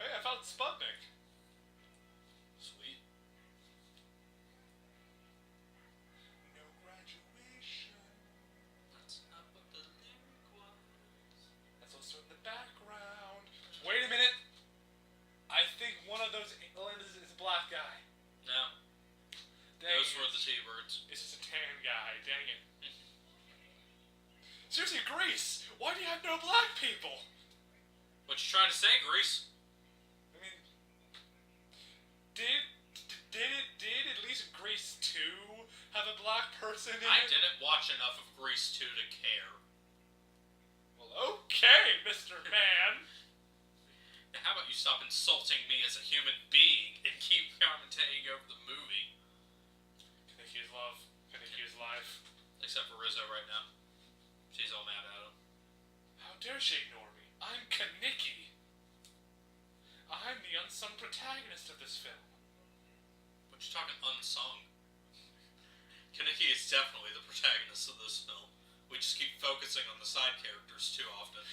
Hey, I found Sputnik. Sweet. No graduation. That's not what the lyric was. That's also in the background. Wait a minute. I think one of those aliens is a black guy. No. Dang Those it. were the T-birds. It's just a tan guy. Dang it. Seriously, Grease, why do you have no black people? What you trying to say, Grease? I mean, did Did at least Grease 2 have a black person in I it? didn't watch enough of Grease 2 to care. Well, okay, Mr. Man. Now, how about you stop insulting me as a human being and keep commentating over the movie? Kenickie's love. Kenickie's life. Except for Rizzo right now. She's all mad at him. How dare she ignore me? I'm Kenickie. I'm the unsung protagonist of this film. But you're talking unsung. Kenickie is definitely the protagonist of this film. We just keep focusing on the side characters too often.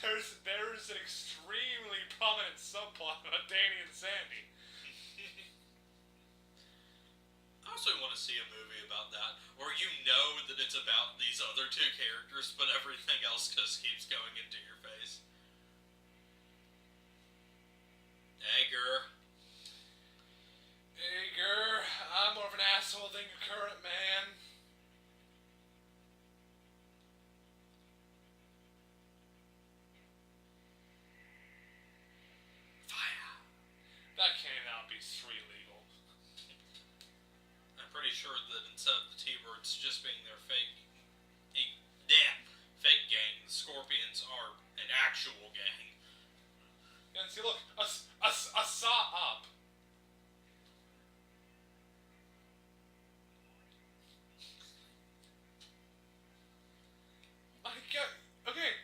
There's an extremely prominent subplot about Danny and Sandy. I also want to see a movie about that, where you know that it's about these other two characters, but everything else just keeps going into your face. Egger. Egger, I'm more of an asshole than your current man. Fire. That cannot be street legal. I'm pretty sure that instead of the T-Birds just being their fake gang, the Scorpions are an actual gang. And see, look, a saw up. Okay,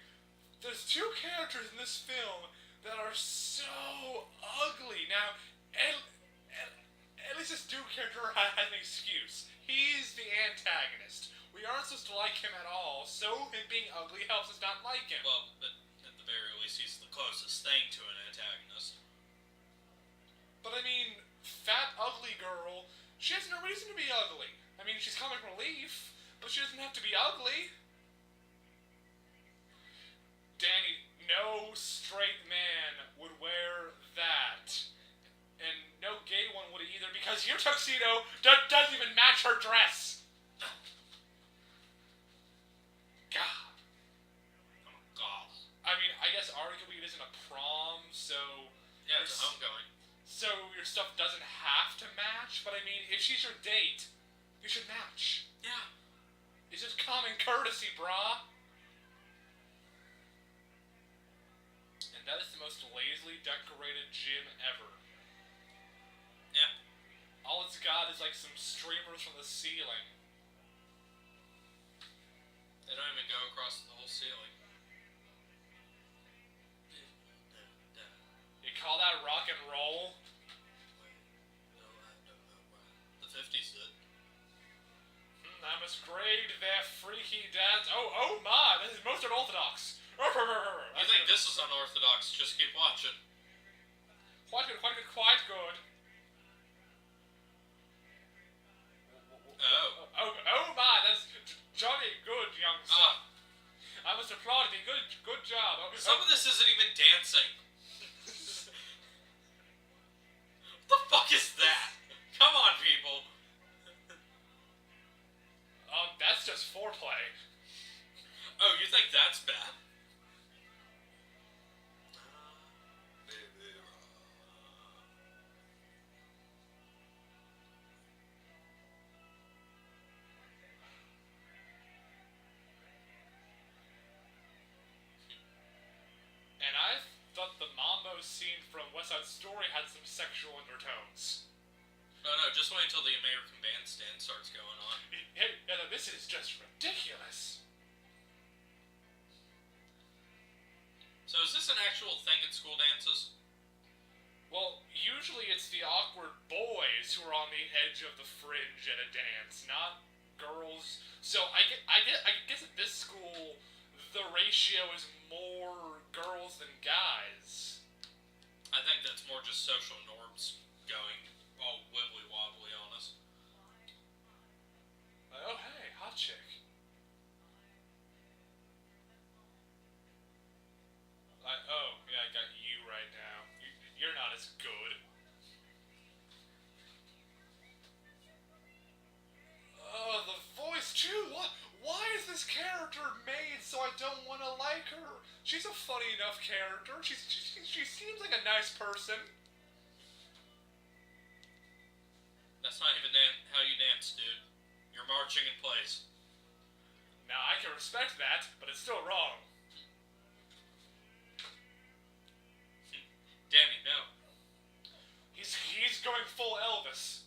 there's two characters in this film that are so ugly. Now, at least this dude character has an excuse. He's the antagonist. We aren't supposed to like him at all, so him being ugly helps us not like him. Well, but at the very least, he's the closest thing to an antagonist. But I mean, fat, ugly girl, she has no reason to be ugly. I mean, she's comic relief, but she doesn't have to be ugly. Danny, no straight man would wear that. And no gay one would either, because your tuxedo doesn't even match her dress. God. Oh, God. I mean, I guess arguably it isn't a prom, so... Yeah, it's a homecoming. So your stuff doesn't have to match, but I mean, if she's your date, you should match. Yeah. It's just common courtesy, brah. And that is the most lazily decorated gym ever. Yeah. All it's got is like some streamers from the ceiling. They don't even go across the whole ceiling. You call that rock and roll? No, I don't know why. The 50s did. I must grade their freaky dance. Oh my, this is most unorthodox. You think this is unorthodox, just keep watching. Quite good, quite good, quite good. Oh my, that's jolly good, young son. I must applaud you. Good job. Some of this isn't even dancing. What the fuck is that? Come on, people. That's just foreplay. Oh, you think that's bad? And I thought the Mambo scene from West Side Story had some sexual undertones. No, just wait until the American Bandstand starts going on. Yeah, this is just ridiculous. So is this an actual thing at school dances? Well, usually it's the awkward boys who are on the edge of the fringe at a dance, not girls. So I guess at this school, the ratio is more girls than guys. I think that's more just social norms going all wibbly wobbly on us. Oh hey, hot chick. Oh yeah, I got you right now. You're not as good. Oh, the voice too. Why is this character made so I don't want to like her? She's a funny enough character. She seems like a nice person. That's not even how you dance, dude. You're marching in place. Now, I can respect that, but it's still wrong. Danny, no. He's going full Elvis.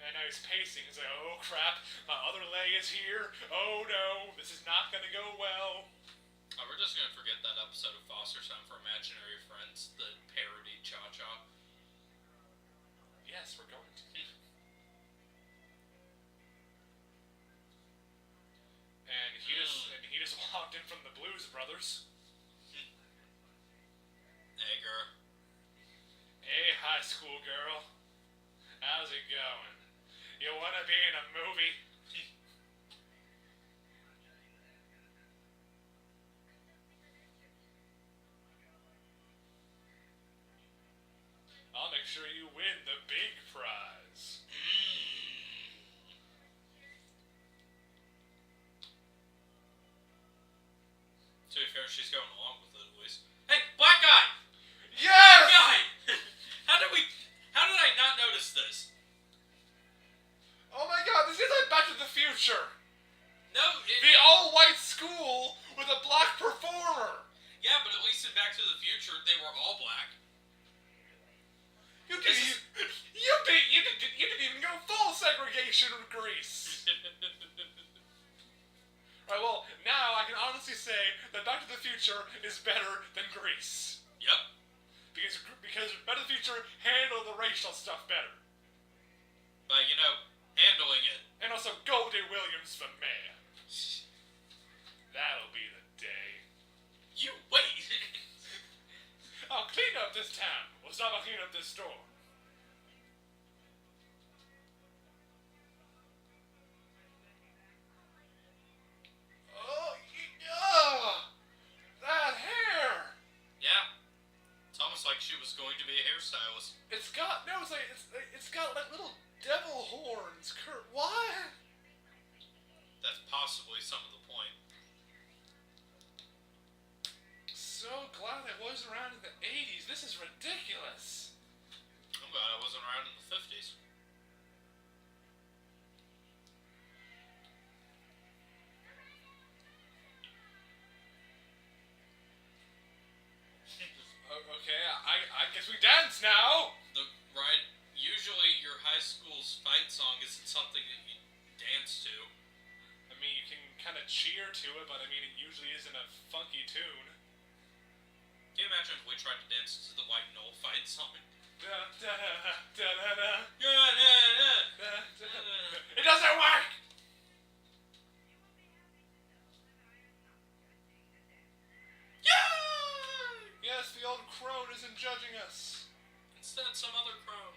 And now he's pacing. He's like, oh crap, my other leg is here. Oh no, this is not gonna go well. Oh, we're just gonna forget that episode of Foster Son for Imaginary Friends, the parody Cha-Cha. Yes, we're going to. And he just walked in from the Blues Brothers. Hey, girl. Hey, high school girl. How's it going? You wanna be in a movie? I'll make sure you win the big prize. To be fair, she's going along with it at least. Hey, black guy! Yes! Black guy! How did I not notice this? Oh my god, this is like Back to the Future. No, The all-white school with a black performer. yeah, but at least in Back to the Future, they were all black. You didn't even go full segregation with Greece. Right, well, now I can honestly say that Back to the Future is better than Grease. Yep. Because Back to the Future handled the racial stuff better. But, handling it. And also Goldie Williams for mayor. That'll be the day. You wait! I'll clean up this town. We'll stop and clean up this store. That hair! Yeah. It's almost like she was going to be a hairstylist. It's got like little devil horns. What? That's possibly some of the point. So glad I wasn't around in the 80s. This is ridiculous. I'm glad I wasn't around in the 50s. Okay, I guess we dance now. Right? Usually your high school's fight song isn't something that you dance to. I mean, you can kind of cheer to it, but I mean, it usually isn't a funky tune. Can you imagine if we tried to dance to the White Knoll fight song? Da, da, da, da, da, da. Yeah. It doesn't work! Yes, the old crone isn't judging us. Instead, some other crone.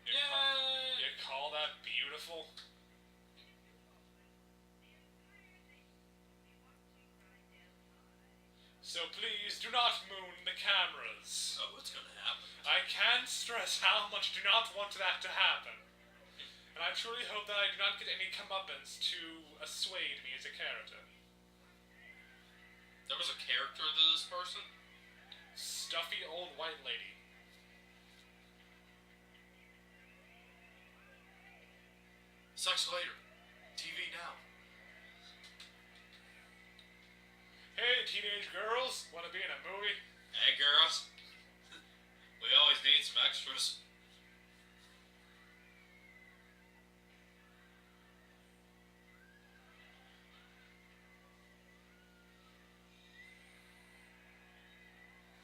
You call that beautiful? So please do not moon the cameras. Oh, what's gonna happen? I can't stress how much I do not want that to happen. And I truly hope that I do not get any comeuppance to assuade me as a character. There was a character to this person? Stuffy old white lady. Sex later. TV now. Hey, teenage girls, wanna be in a movie? Hey, girls. We always need some extras.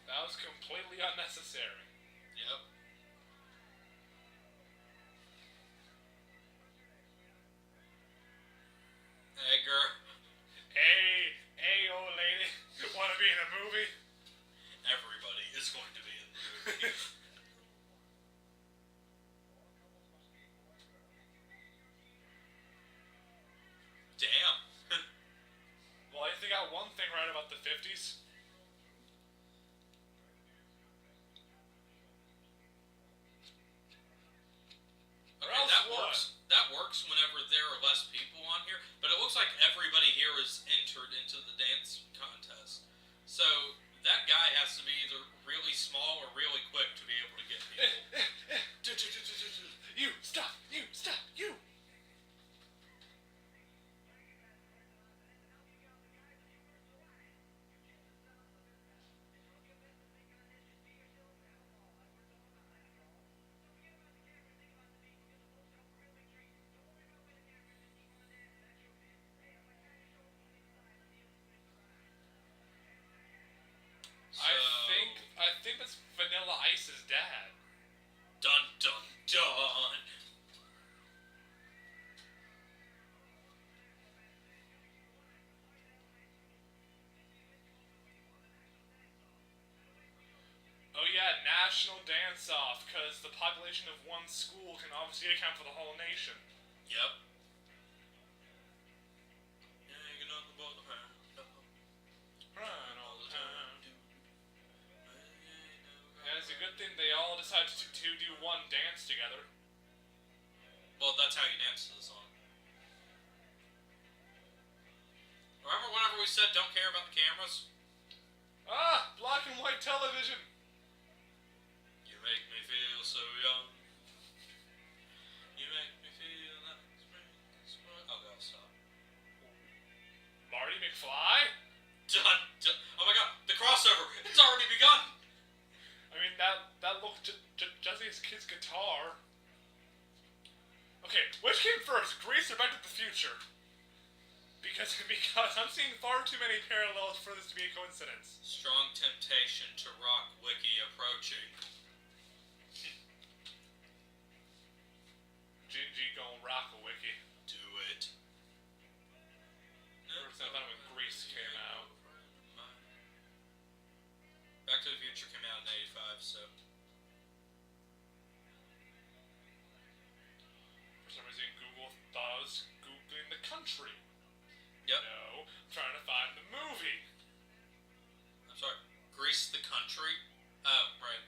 That was completely unnecessary. Yep. Hey, girl. Hey, old lady, wanna be in a movie? Everybody is going to be in the movie. Damn. Well, I think I got one thing right about the 50s. looks like everybody here is entered into the dance contest. So that guy has to be either really small or really quick to be able to get people. You stop! You stop! You! I think that's Vanilla Ice's dad. Dun dun dun. Oh yeah, National Dance-Off, because the population of one school can obviously account for the whole nation. Yep. Run all the time. Yeah, it's a good thing they all decided to do one dance together. Well, that's how you dance to the song. Remember whenever we said don't care about the cameras? Ah! Black and white television! You make me feel so young. You make me feel like spring. Oh god, stop. Marty McFly? Dun, dun. Oh my god, the crossover! It's already begun! I mean, that looked just like his guitar. Okay, which came first, Grease or Back to the Future? Because I'm seeing far too many parallels for this to be a coincidence. Strong temptation to rock wiki approaching. Gingy gon' rock a wiki. Do it. First I thought when Grease came out. Back to the Future came out in '85, so. For some reason, Google thought I was Googling the country. Yep. No, I'm trying to find the movie. I'm sorry. Grease the country? Oh, right.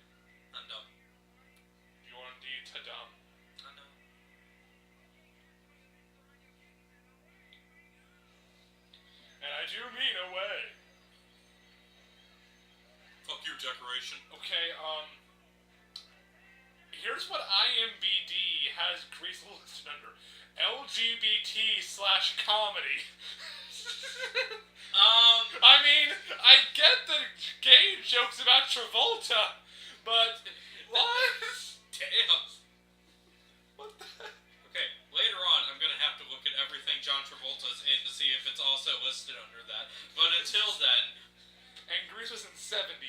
I'm dumb. You are indeed to dumb. I know. And I do mean away. Fuck your decoration. Okay, here's what IMBD has Grease listed under. LGBT/comedy. I mean, I get the gay jokes about Travolta, but what? Damn. What the heck? Okay, later on I'm gonna have to look at everything John Travolta's in to see if it's also listed under that. But until then... And Grease was in 78.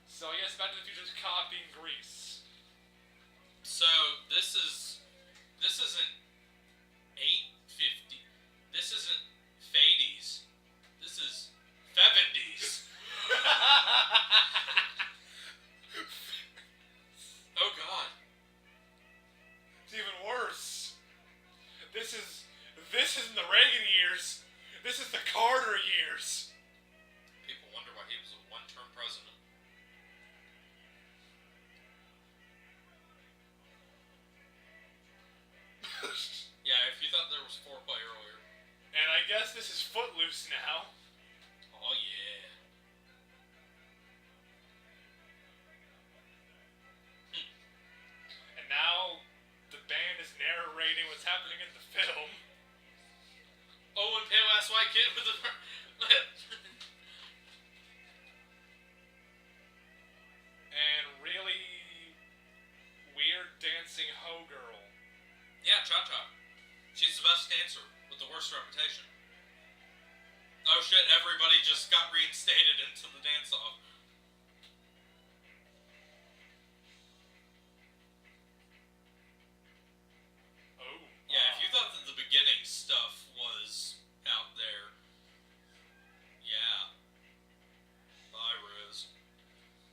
So yes, Back to the Future's copying Grease. So, this isn't 850. This isn't Fadies. This is 70s. Oh god. It's even worse. This isn't the Reagan years. This is the Carter years. People wonder why he was a one-term president. Yeah, if you thought there was foreplay earlier. And I guess this is Footloose now. Oh yeah. And now the band is narrating what's happening in the film. Oh, and pale ass white kid with the And really weird dancing hoe girl. Yeah, Cha-Cha. She's the best dancer with the worst reputation. Oh shit, everybody just got reinstated into the dance-off. Oh. Yeah, if you thought that the beginning stuff was out there, yeah. Bye, Riz.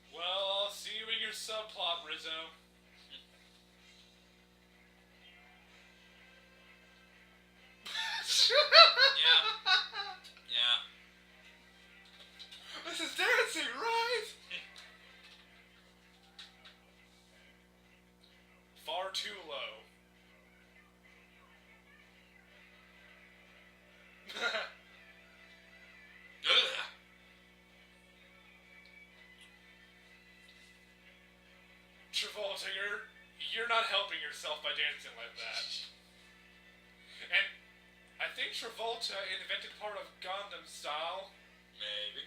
Well, I'll see you in your subplot, Rizzo. Yeah. Yeah. This is dancing, right? Far too low. Travolta, you're not helping yourself by dancing like that. And I think Travolta invented part of Gangnam Style. Maybe.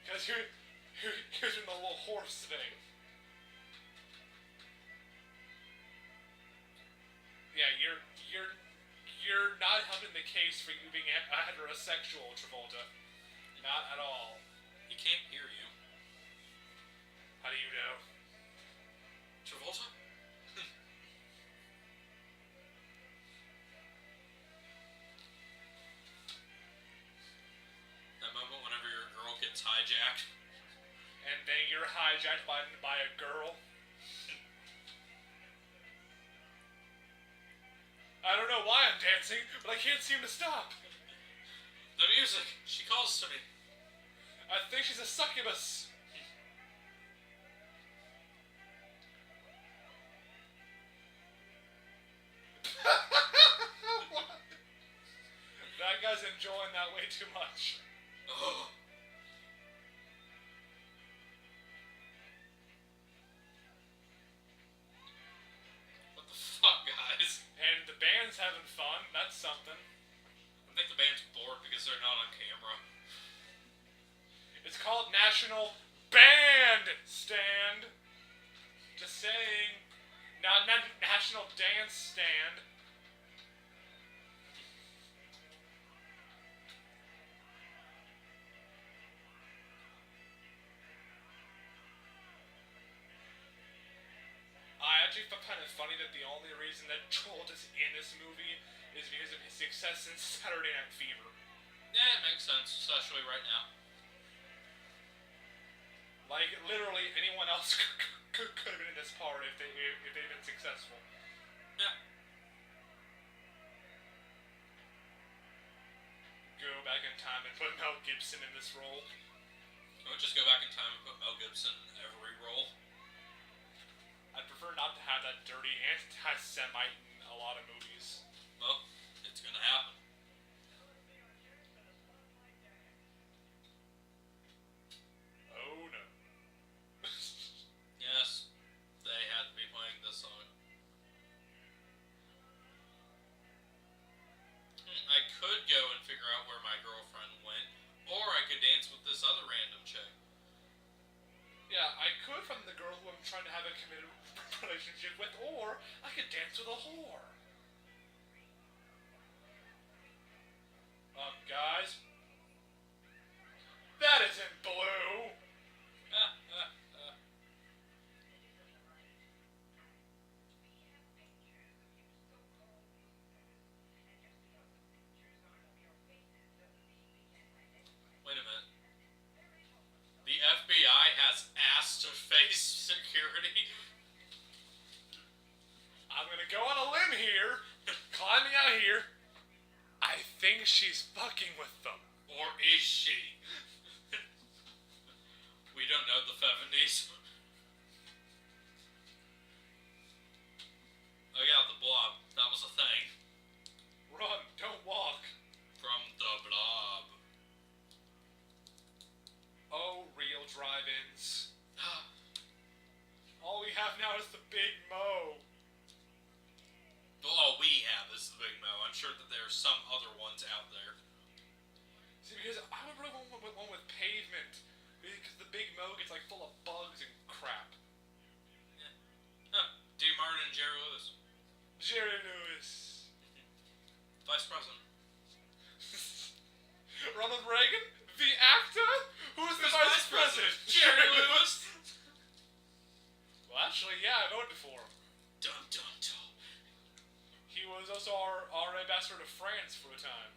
Because you're doing the little horse thing. Yeah, you're not helping the case for you being a heterosexual, Travolta. Not at all. He can't hear you. How do you know? Travolta? That moment whenever your girl gets hijacked. And then you're hijacked by a girl. I don't know why I'm dancing, but I can't seem to stop. The music. She calls to me. I think she's a succubus. That guy's enjoying that way too much. Oh. What the fuck, guys? And the band's having fun. That's something. I think the band's bored because they're not on camera. It's called National Bandstand. Just saying. Not National Dance Stand. I actually find it funny that the only reason that Travolta's in this movie is because of his success in Saturday Night Fever. Yeah, it makes sense, especially right now. Like, literally, anyone else could have been in this part if they'd been successful. Yeah. Go back in time and put Mel Gibson in this role. I would just go back in time and put Mel Gibson in every role. I'd prefer not to have that dirty anti-Semite in a lot of movies. Well, it's gonna happen. Oh no. Yes, they had to be playing this song. I could go and figure out where my girlfriend went, or I could dance with this other random chick. Yeah, I could from the girl who I'm trying to have a committed relationship with, or I could dance with a whore. Guys? That isn't blue! Wait a minute. The FBI has asked to face security. I'm gonna go on a limb here, climbing out here. I think she's fucking with them. Or is she? We don't know the 70s. Oh yeah, the Blob. That was a thing. Run, don't walk. From the Blob. Oh, real drive-ins. All we have now is the Big Mo. All we have is the Big Mo. I'm sure that there are some other ones out there. See, because I would really want one with pavement. Because the Big Mo gets like full of bugs and crap. Yeah. Huh. Dean Martin and Jerry Lewis. Jerry Lewis. Vice President. Ronald Reagan? The actor? Who's the vice president? Jerry Lewis. Well, actually, yeah, I voted for him. Dun dun dun. He was also our ambassador to France for a time.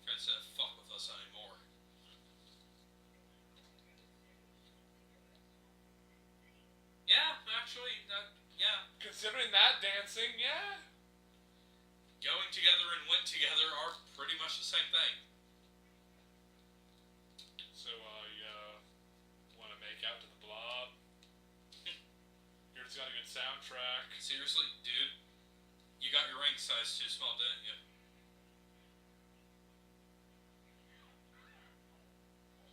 France didn't fuck with us anymore. Yeah, actually, yeah. Considering that dancing, yeah. Going together and went together are pretty much the same thing. So, want to make out to the Blob? Here's got a good soundtrack. Seriously, dude, you got your ring size too small, didn't you?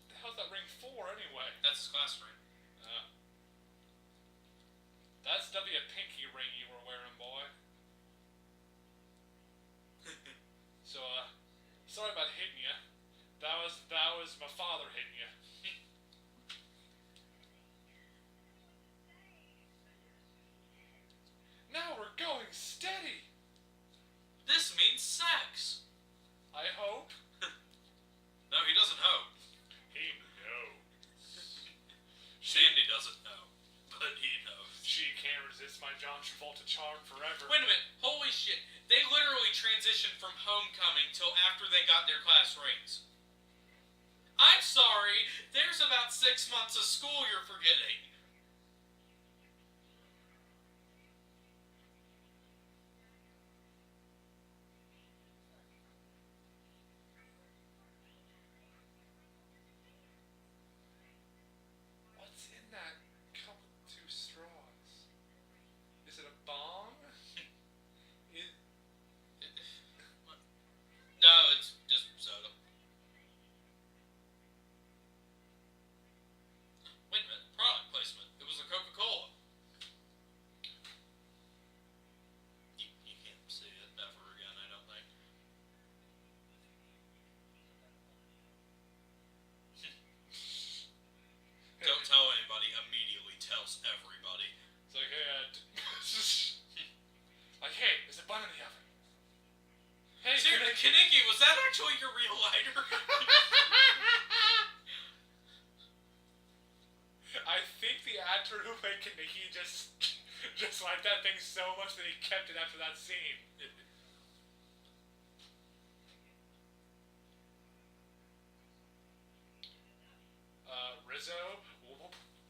What the hell's that ring for, anyway? That's his class ring. That's definitely a pinky ring you were wearing, boy. So, sorry about hitting you. That was my father hitting you. Now we're going steady. This means sex. I hope. No, he doesn't hope. He knows. Sandy doesn't know, but he knows. She can't resist my John Travolta charm forever. Wait a minute. Holy shit. They literally transitioned from homecoming till after they got their class rings. I'm sorry. There's about 6 months of school you're forgetting. What's in that cup with 2 straws? Is it a bong? No, it's just soda. Wait a minute. Product placement. It was a Coca-Cola. You can't see it ever again, I don't think. Don't tell anybody. Immediately tells everybody. It's like, hey, like, hey, there's a bun in the oven. Hey, Kenickie, was that actually your real lighter? I think the actor who played Kenickie just liked that thing so much that he kept it after that scene. Rizzo,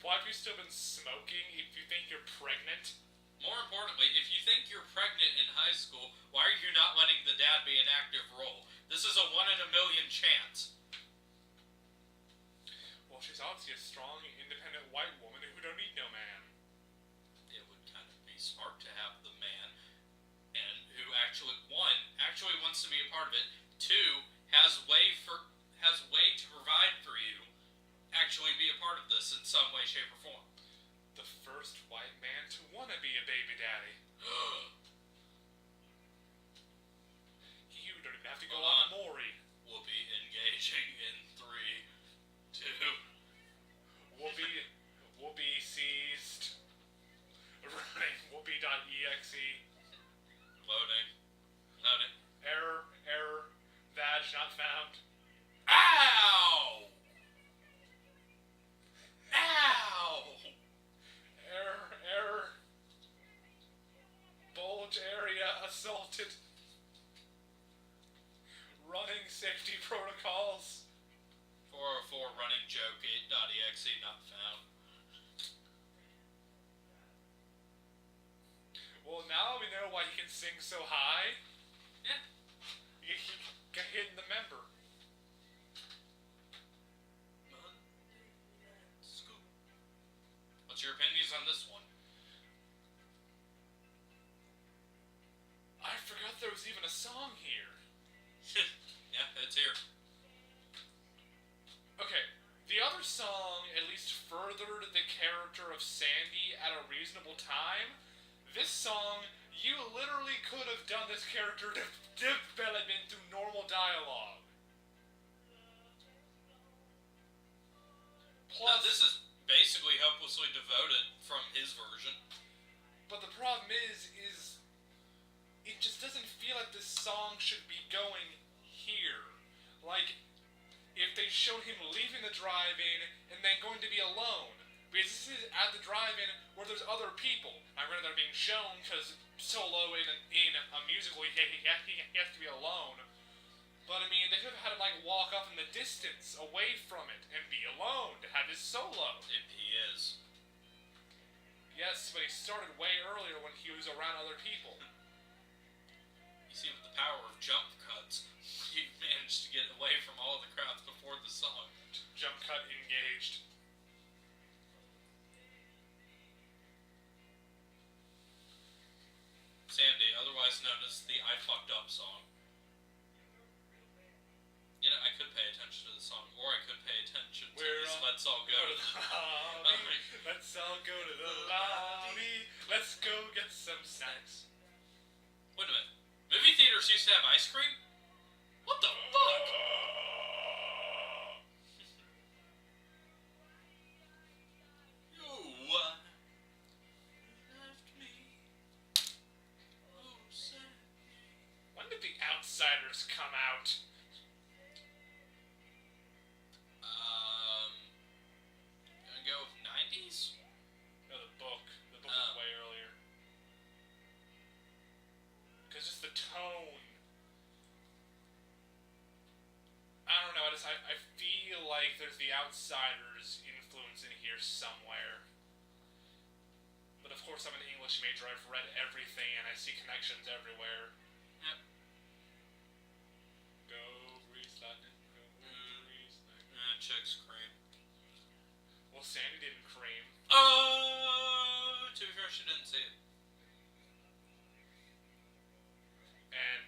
why have you still been smoking if you think you're pregnant? More importantly, if you think you're pregnant in high school, why are you not letting the dad be an active role? This is a 1 in a million chance. Well, she's obviously a strong, independent white woman who don't need no man. It would kind of be smart to have the man, and who actually, 1, actually wants to be a part of it, 2, has way to provide for you, actually be a part of this in some way, shape, or form. The first white man to want to be a baby daddy. You don't even have to go on Maury. We'll be engaging in 3, 2. Whoopee seized. Running whoopee.exe. Loading. Error. Vag not found. Ow! Error. Bulge area assaulted. Running safety protocols. 404 running joke 8.exe not found. Well, now we know why he can sing so high. Yeah. He got hit in the member. What's your opinions on this one? I forgot there was even a song here. Yeah, it's here. Okay, the other song at least furthered the character of Sandy at a reasonable time. This song, you literally could have done this character development through normal dialogue. Plus, this is basically hopelessly devoted from his version. But the problem is it just doesn't feel like this song should be going here. Like, if they showed him leaving the drive-in and then going to be alone. Because this is at the drive-in where there's other people. I read they're being shown because Solo in a musical, he has to be alone. But I mean, they could have had him like walk up in the distance away from it and be alone to have his solo. He is. Yes, but he started way earlier when he was around other people. You see, with the power of jump cuts, he managed to get away from all of the crowds before the song. Jump cut engaged. Sandy, otherwise known as the I Fucked Up song. You know, I could pay attention to the song, or I could pay attention to this Let's All Go to the lobby. Let's all go to the lobby. Outsiders used to have ice cream? What the fuck? You left me. Oh, sad. When did the Outsiders come out? Gonna go with 90s? No, the book. The book was way earlier. Because just the tone. I don't know, I feel like there's the Outsiders influence in here somewhere. But of course I'm an English major, I've read everything and I see connections everywhere. Yep. Go Grease Lightning, go Grease Lightning. Chicks cream. Well, Sandy didn't cream. To be fair, she didn't see it. And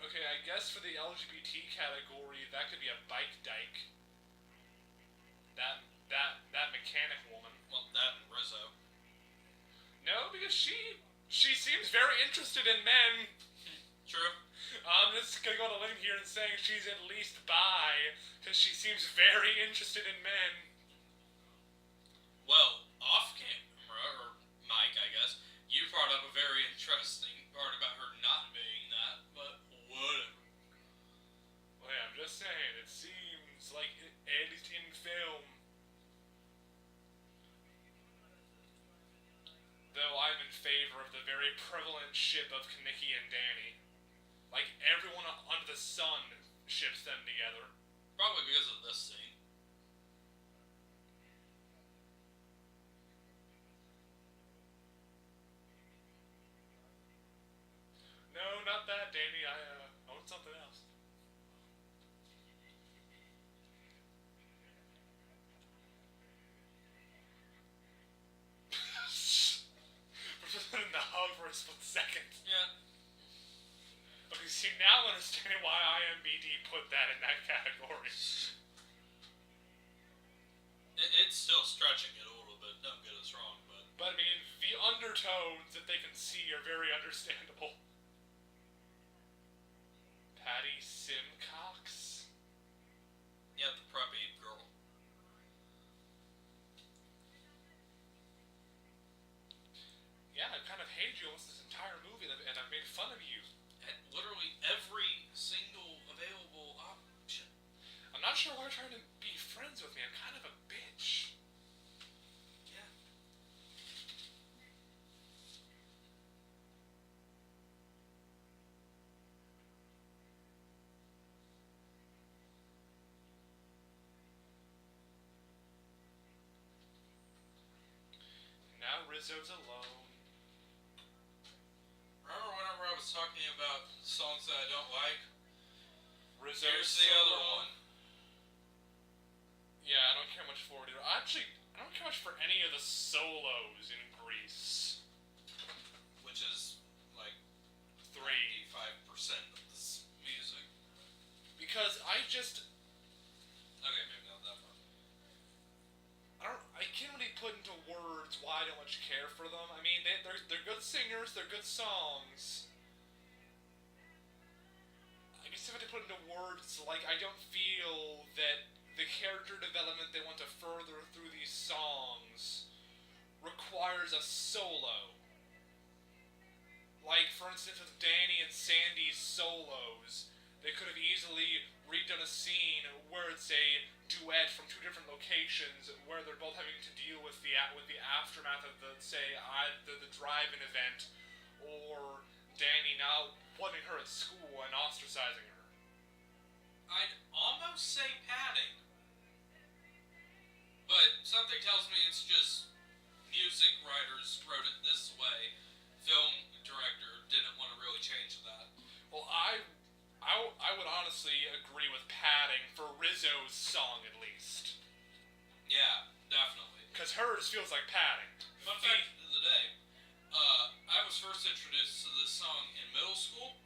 okay, I guess for the LGBT category, that could be a bike dyke. That mechanic woman. Well, that and Rizzo. No, because she seems very interested in men. True. I'm just gonna go on a limb here and saying she's at least bi, because she seems very interested in men. Well, off camera, or Mike, I guess, you brought up a very interesting part about her not being that, but whatever. Well, yeah, I'm just saying, it seems like at least in film. Though I'm in favor of the very prevalent ship of Kenickie and Danny. Like, everyone under the sun ships them together. Probably because of this scene. No, not that, Danny. I own something else. We're just in the hug for a split second. Yeah. Okay, see, now I'm understanding why IMBD put that in that category. It's still stretching it a little bit, don't get us wrong, but... But, I mean, the undertones that they can see are very understandable. Patty Simcox? Yeah, the preppy girl. Yeah, I've kind of hated you almost this entire movie, and I've made fun of you. At literally every single available option. I'm not sure why you're trying to be friends with me. I'm kind of a bitch. Yeah. Now Rizzo's alone. Remember whenever I was talking about songs that I don't like? Rizzo's Here's the other one. Yeah, I don't care much for it either. Actually, I don't care much for any of the solos in Grease. Which is, like, 3. 95% of this music. Because I just... Okay, maybe not that far. I can't really put into words why I don't much care for them. I mean, they're good singers, they're good songs. I guess if I had to put into words, like, I don't feel that the character development they want to further through these songs requires a solo. Like, for instance, with Danny and Sandy's solos, they could have easily redone a scene where it's a duet from 2 different locations, where they're both having to deal with the aftermath of the drive-in event, or Danny now wanting her at school and ostracizing her. I'd almost say padding. But something tells me it's just music writers wrote it this way. Film director didn't want to really change that. Well, I would honestly agree with padding for Rizzo's song, at least. Yeah, definitely. Because hers feels like padding. Fun fact of the day, I was first introduced to this song in middle school.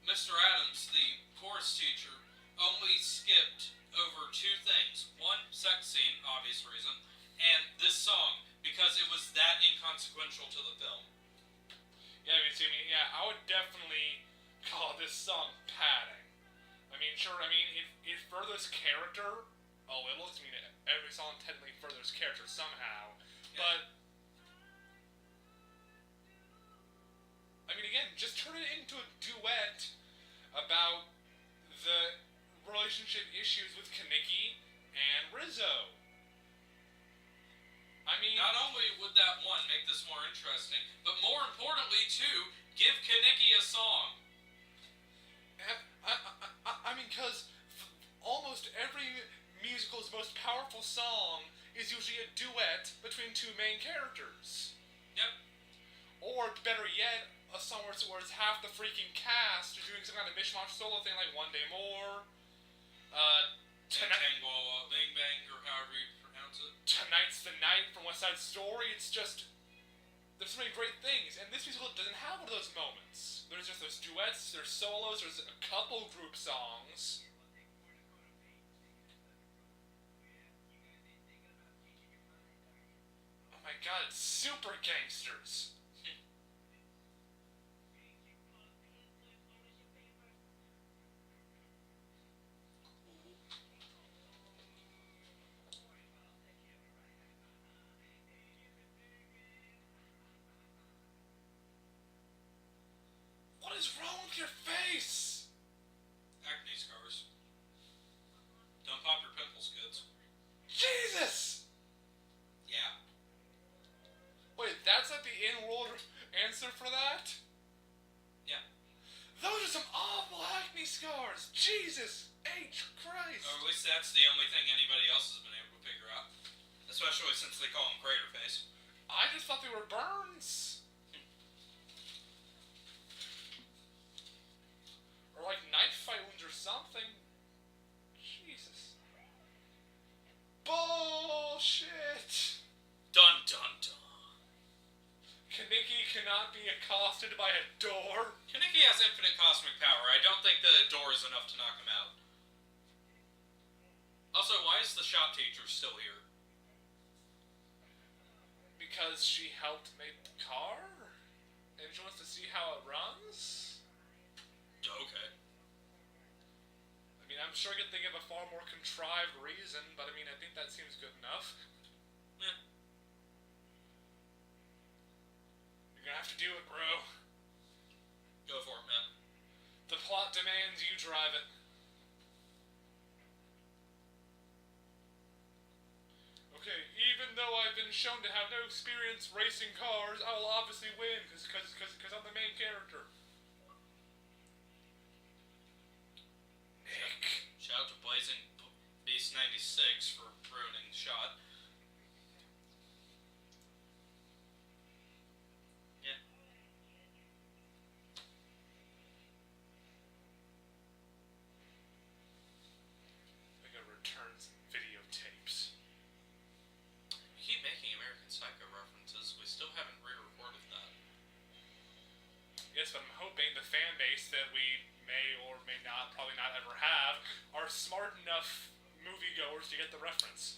Mr. Adams, the chorus teacher, only skipped over 2 things. 1, sex scene, obvious reason, and this song, because it was that inconsequential to the film. Yeah, I would definitely call this song padding. I mean, sure, it furthers character a little. I mean, every song technically furthers character somehow. Yeah. But, I mean, again, just turn it into a duet about the relationship issues with Kenickie and Rizzo. I mean, not only would that one make this more interesting, but more importantly, too, give Kenickie a song. I mean, because almost every musical's most powerful song is usually a duet between two main characters. Yep. Or, better yet, a song where it's half the freaking cast is doing some kind of mishmash solo thing like One Day More. Tangwala Bing Bang, or however you pronounce it. Tonight's the Night from West Side Story. It's just, there's so many great things, and this musical doesn't have one of those moments. There's just those duets, there's solos, there's a couple group songs. Oh my god, it's super gangsters. What is wrong with your face? Acne scars. Don't pop your pimples, kids. Jesus! Yeah. Wait, that's like the in-world answer for that? Yeah. Those are some awful acne scars! Jesus H. Christ! Or at least that's the only thing anybody else has been able to figure out. Especially since they call them crater face. I just thought they were burns. Or like knife fight wounds or something. Jesus. Bullshit! Dun dun dun. Kenickie cannot be accosted by a door. Kenickie has infinite cosmic power. I don't think the door is enough to knock him out. Also, why is the shop teacher still here? Because she helped make the car? And she wants to see how it runs? Okay. I mean, I'm sure I could think of a far more contrived reason, but I mean, I think that seems good enough. Yeah. You're gonna have to do it, bro. Go for it, man. The plot demands you drive it. Okay, even though I've been shown to have no experience racing cars, I will obviously win, because I'm the main character. Nick. Shout out to Blazing Beast 96 for ruining the shot. Yeah. I gotta return some videotapes. We keep making American Psycho references. We still haven't re-recorded that. Yes, but I'm hoping the fan base that we may or may not, probably not ever have, are smart enough moviegoers to get the reference.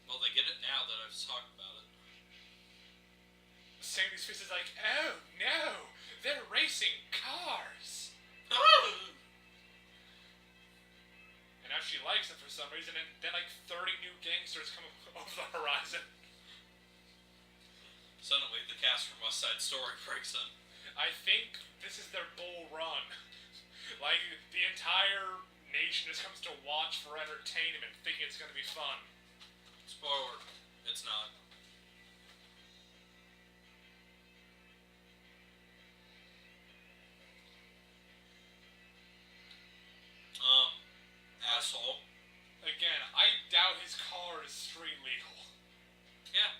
Well, they get it now that I've talked about it. Sandy's face is like, oh no, they're racing cars. And now she likes it for some reason, and then like 30 new gangsters come over the horizon. Suddenly, the cast from West Side Story breaks in. I think this is their bull run. Like, the entire nation just comes to watch for entertainment, thinking it's gonna be fun. Spoiler, it's not. Asshole. Again, I doubt his car is street legal. Yeah.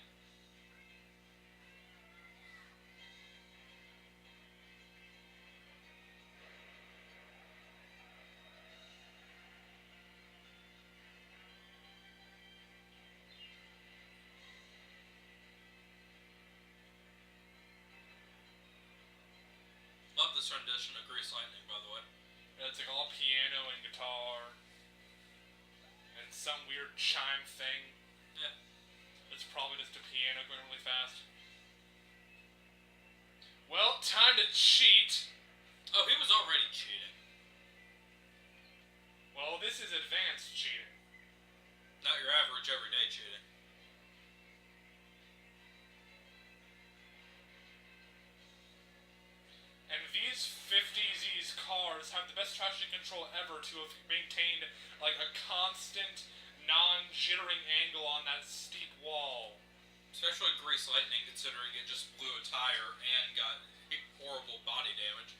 Love this rendition of Grease Lightning, by the way. Yeah, it's like all piano and guitar. And some weird chime thing. Yeah. It's probably just a piano going really fast. Well, time to cheat. Oh, he was already cheating. Well, this is advanced cheating. Not your average everyday cheating. And these 50Z's cars have the best traction control ever to have maintained like a constant, non-jittering angle on that steep wall. Especially Grease Lightning, considering it just blew a tire and got horrible body damage.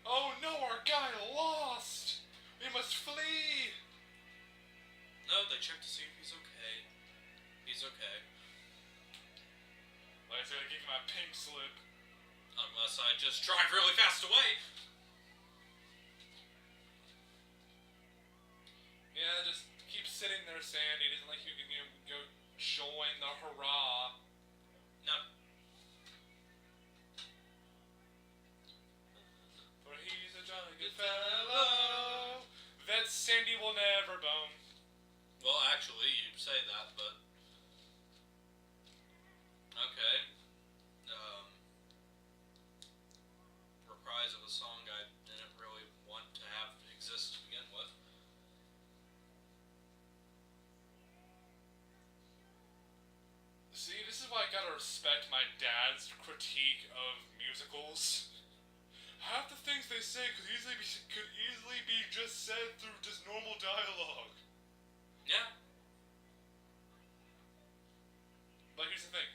Oh no, our guy lost! We must flee! No, they checked to see if he's okay. He's okay. Like I said, I gave him my pink slip. Unless I just drive really fast away. Yeah, just keep sitting there, Sandy. It isn't like you can go join the hurrah. No. For he's a jolly good fellow that Sandy will never bone. Well, actually, you say that, but... Okay. Reprise of a song I didn't really want to have exist to begin with. See, this is why I gotta respect my dad's critique of musicals. Half the things they say could easily be just said through just normal dialogue. Yeah. But here's the thing.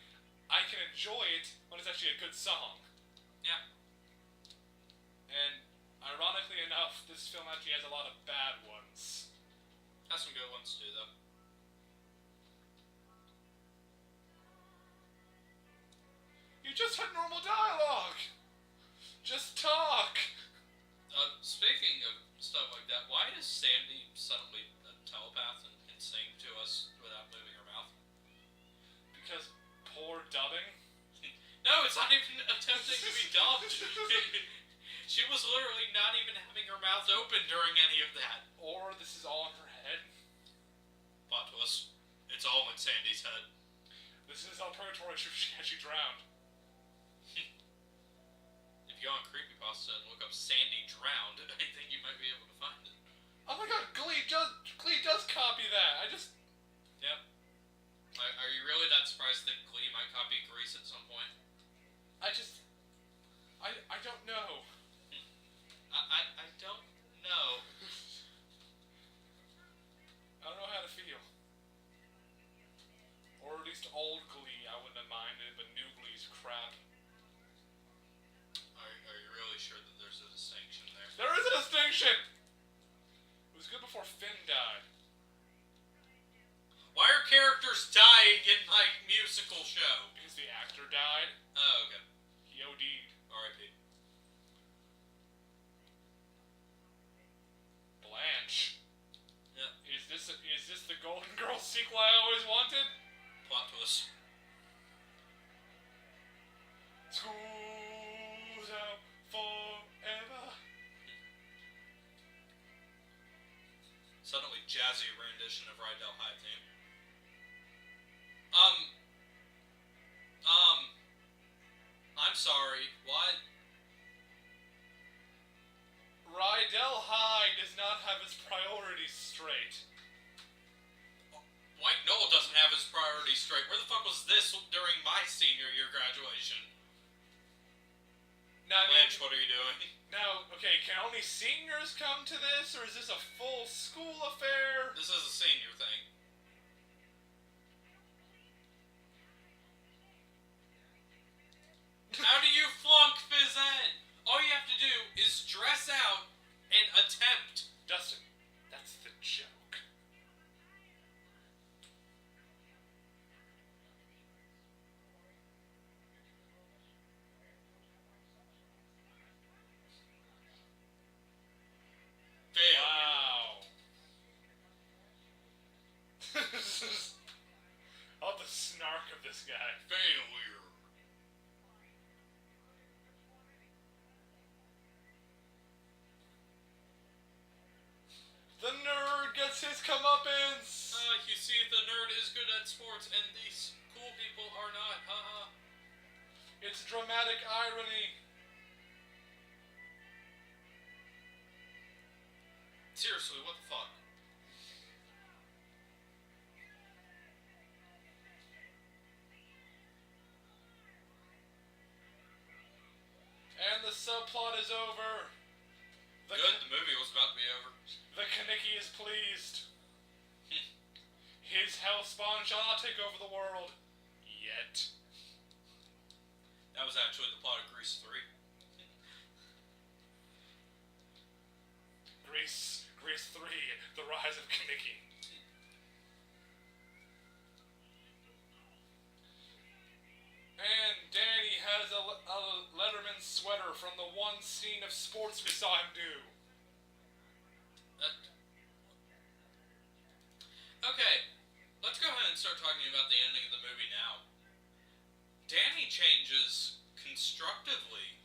I can enjoy it when it's actually a good song. Yeah. And ironically enough, this film actually has a lot of bad ones. Has some good ones too, though. You just had normal dialogue! Just talk! Speaking of stuff like that, why is Sandy suddenly a telepath and can sing to us without moving her mouth? Because poor dubbing. No, it's not even attempting to be dubbed. She was literally not even having her mouth open during any of that. Or this is all in her head. Plot twist. It's all in Sandy's head. This is how purgatory she drowned. If you go on Creepypasta and look up Sandy Drowned, I think you might be able to find it. Oh my god, Glee does copy that. Yep. Are you really that surprised that Glee might copy Grease at some point? I don't know. I don't know. I don't know how to feel. Or at least old Glee, I wouldn't have minded, but new Glee's crap. Are you really sure that there's a distinction there? There is a distinction! It was good before Finn died. Why are characters dying in my musical show? Because the actor died. Oh, okay. He OD'd. R.I.P. Blanche. Yep. Is this the Golden Girls sequel I always wanted? Plot twist. School's out forever. Suddenly jazzy rendition of Rydell High theme. I'm sorry, what? Rydell High does not have his priorities straight. White Knoll doesn't have his priorities straight. Where the fuck was this during my senior year graduation? Now, Blanche, what are you doing? Now, okay, can only seniors come to this, or is this a full school affair? This is a senior thing. How do you flunk phys ed? All you have to do is dress out and attempt. Dustin, that's the joke. Failure. Wow. Oh, the snark of this guy. Failure. The nerd gets his comeuppance! You see, the nerd is good at sports, and these cool people are not. Haha. It's dramatic irony. Seriously, what the fuck? And the subplot is over. Good, the movie was about to be over. The Kenickie is pleased. His hellspawn shall not take over the world. Yet. That was actually the plot of Grease 3. Grease 3, The Rise of Kenickie. And Danny has a Letterman sweater from the one scene of sports we saw him do. Okay, let's go ahead and start talking about the ending of the movie now. Danny changes constructively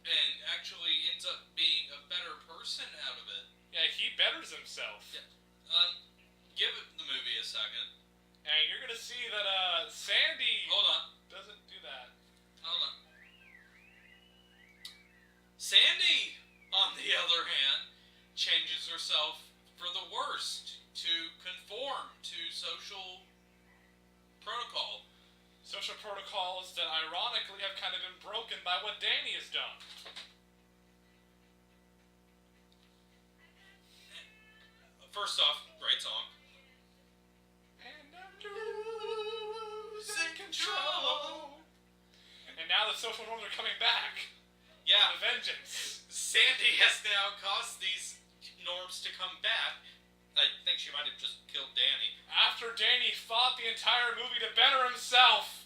and actually ends up being a better person out of it. Yeah, he betters himself. Yeah. Give the movie a second. And you're gonna see that Sandy Hold on. doesn't do that. Hold on. Sandy, on the other hand, changes herself for the worst to conform to social protocol. Social protocols that ironically have kind of been broken by what Danny has done. First off, great song. And I'm losing control. And now the social norms are coming back. Yeah. With a vengeance. Sandy has now caused these norms to come back. I think she might have just killed Danny. After Danny fought the entire movie to better himself.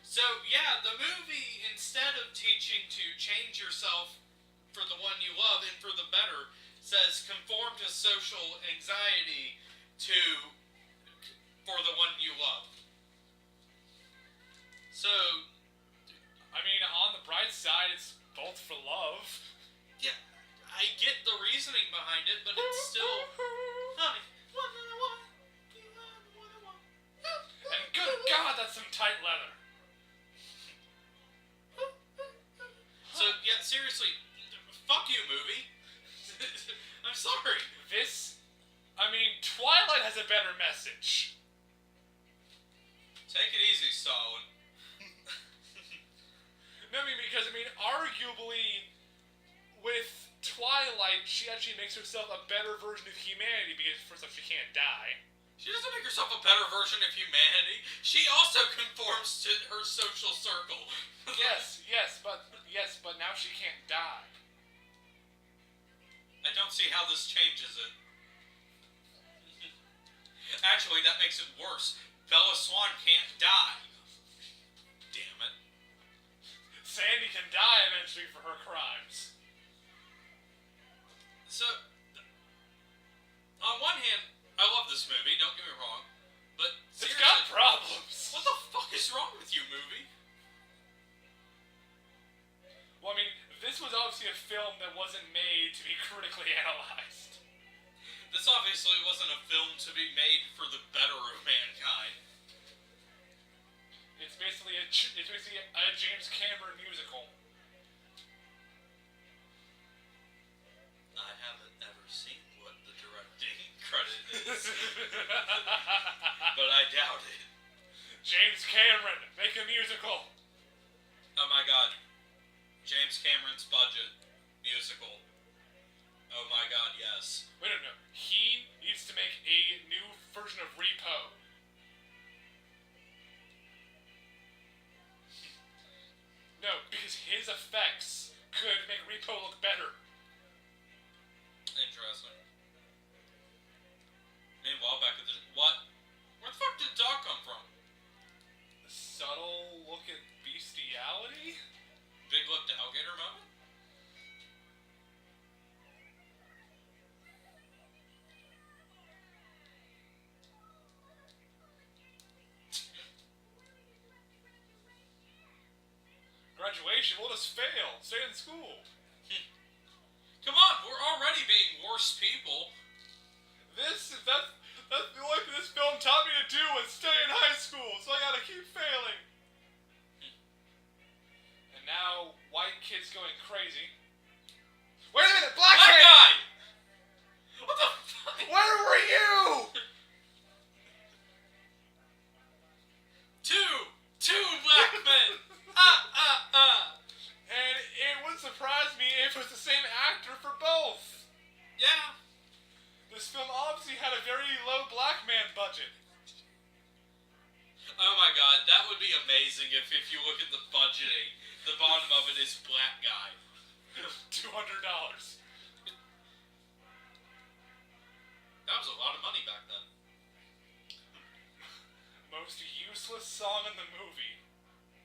So, yeah, the movie, instead of teaching to change yourself for the one you love and for the better, says conform to social anxiety for the one you love. So, I mean, on the bright side, it's both for love. Yeah, I get the reasoning behind it, but it's still... Honey, what I want, you are what I want. And good God, that's some tight leather. So, yeah, seriously, fuck you, movie. I'm sorry. Twilight has a better message. Take it easy, Stalin. No, because, arguably, with Twilight, she actually makes herself a better version of humanity, because first off, she can't die. She doesn't make herself a better version of humanity. She also conforms to her social circle. yes, but now she can't die. I don't see how this changes it. Actually, that makes it worse. Bella Swan can't die. Damn it. Sandy can die eventually for her crimes. So, on one hand, I love this movie, don't get me wrong, but It's seriously, got problems. what the fuck is wrong with you, movie? Well, this was obviously a film that wasn't made to be critically analyzed. This obviously wasn't a film to be made for the better of mankind. It's basically a James Cameron musical. I haven't ever seen what the directing credit is, but I doubt it. James Cameron, make a musical. Oh my god. James Cameron's budget musical. Oh my god, yes. Wait, no. He needs to make a new version of Repo. No, because his effects could make Repo look better. Interesting. Meanwhile, back at the... What? Where the fuck did Doc come from? A subtle look at bestiality? Big lipped alligator moment? Graduation, we'll just fail. Stay in school. Come on, we're already being worse people. That's the only thing this film taught me to do was stay in high school, so I gotta keep failing. And now, white kid's going crazy. Wait a minute, Black kid! guy! What the fuck? Where were you? Two black men! And it wouldn't surprise me if it was the same actor for both. Yeah. This film obviously had a very low black man budget. Oh my god, that would be amazing if you look at the budgeting, the bottom of it is black guy. $200. That was a lot of money back then. Most useless song in the movie.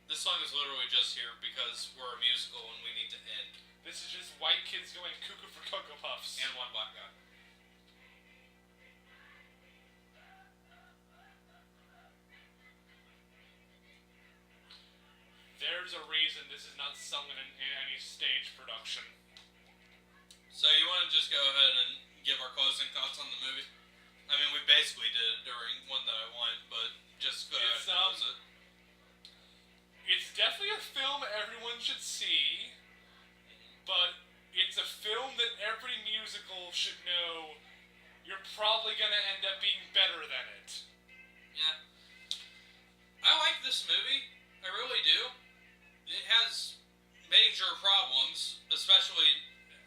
This song is literally just here because we're a musical and we need to end. This is just white kids going cuckoo for Cocoa Puffs. And one black guy. There's a reason this is not sung in any stage production. So you want to just go ahead and give our closing thoughts on the movie? I mean, we basically did it during One That I Want, but just go ahead and close it. It's definitely a film everyone should see, but it's a film that every musical should know you're probably going to end up being better than it. Yeah. I like this movie. I really do. It has major problems, especially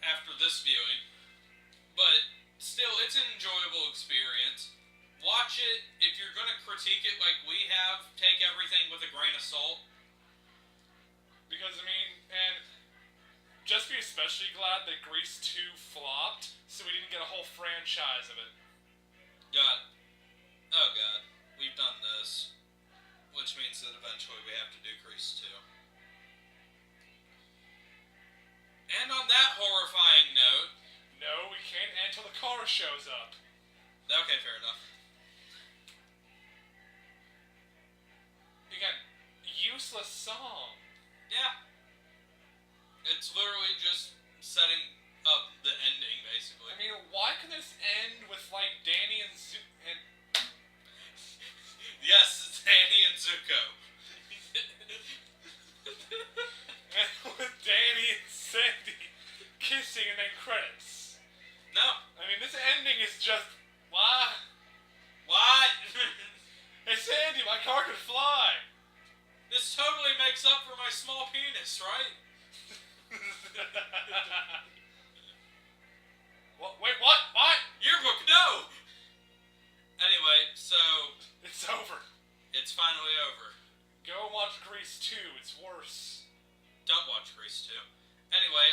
after this viewing, but still, it's an enjoyable experience. Watch it. If you're going to critique it like we have, take everything with a grain of salt. Because, I mean, and just be especially glad that Grease 2 flopped, so we didn't get a whole franchise of it. God. Oh, God. We've done this. Which means that eventually we have to do Grease 2. And on that horrifying note... No, we can't end until the car shows up. Okay, fair enough. Again, useless song. Yeah. It's literally just setting up the ending, basically. I mean, why can this end with, like, Danny and Yes, it's Danny and Zuko. and with Danny and Sandy kissing and then credits? No. I mean, this ending is just... Why? What? Hey, Sandy, my car could fly. This totally makes up for my small penis, right? What? Wait, what? What? Yearbook, no! Anyway, so... It's over. It's finally over. Go watch Grease 2. It's worse. Don't watch Grease 2. Anyway,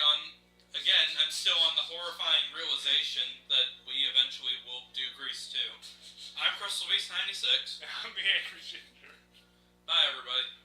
again, I'm still on the horrifying realization that we eventually will do Grease 2. I'm Crystal Beast 96. I'm the Angry Ginger. Bye, everybody.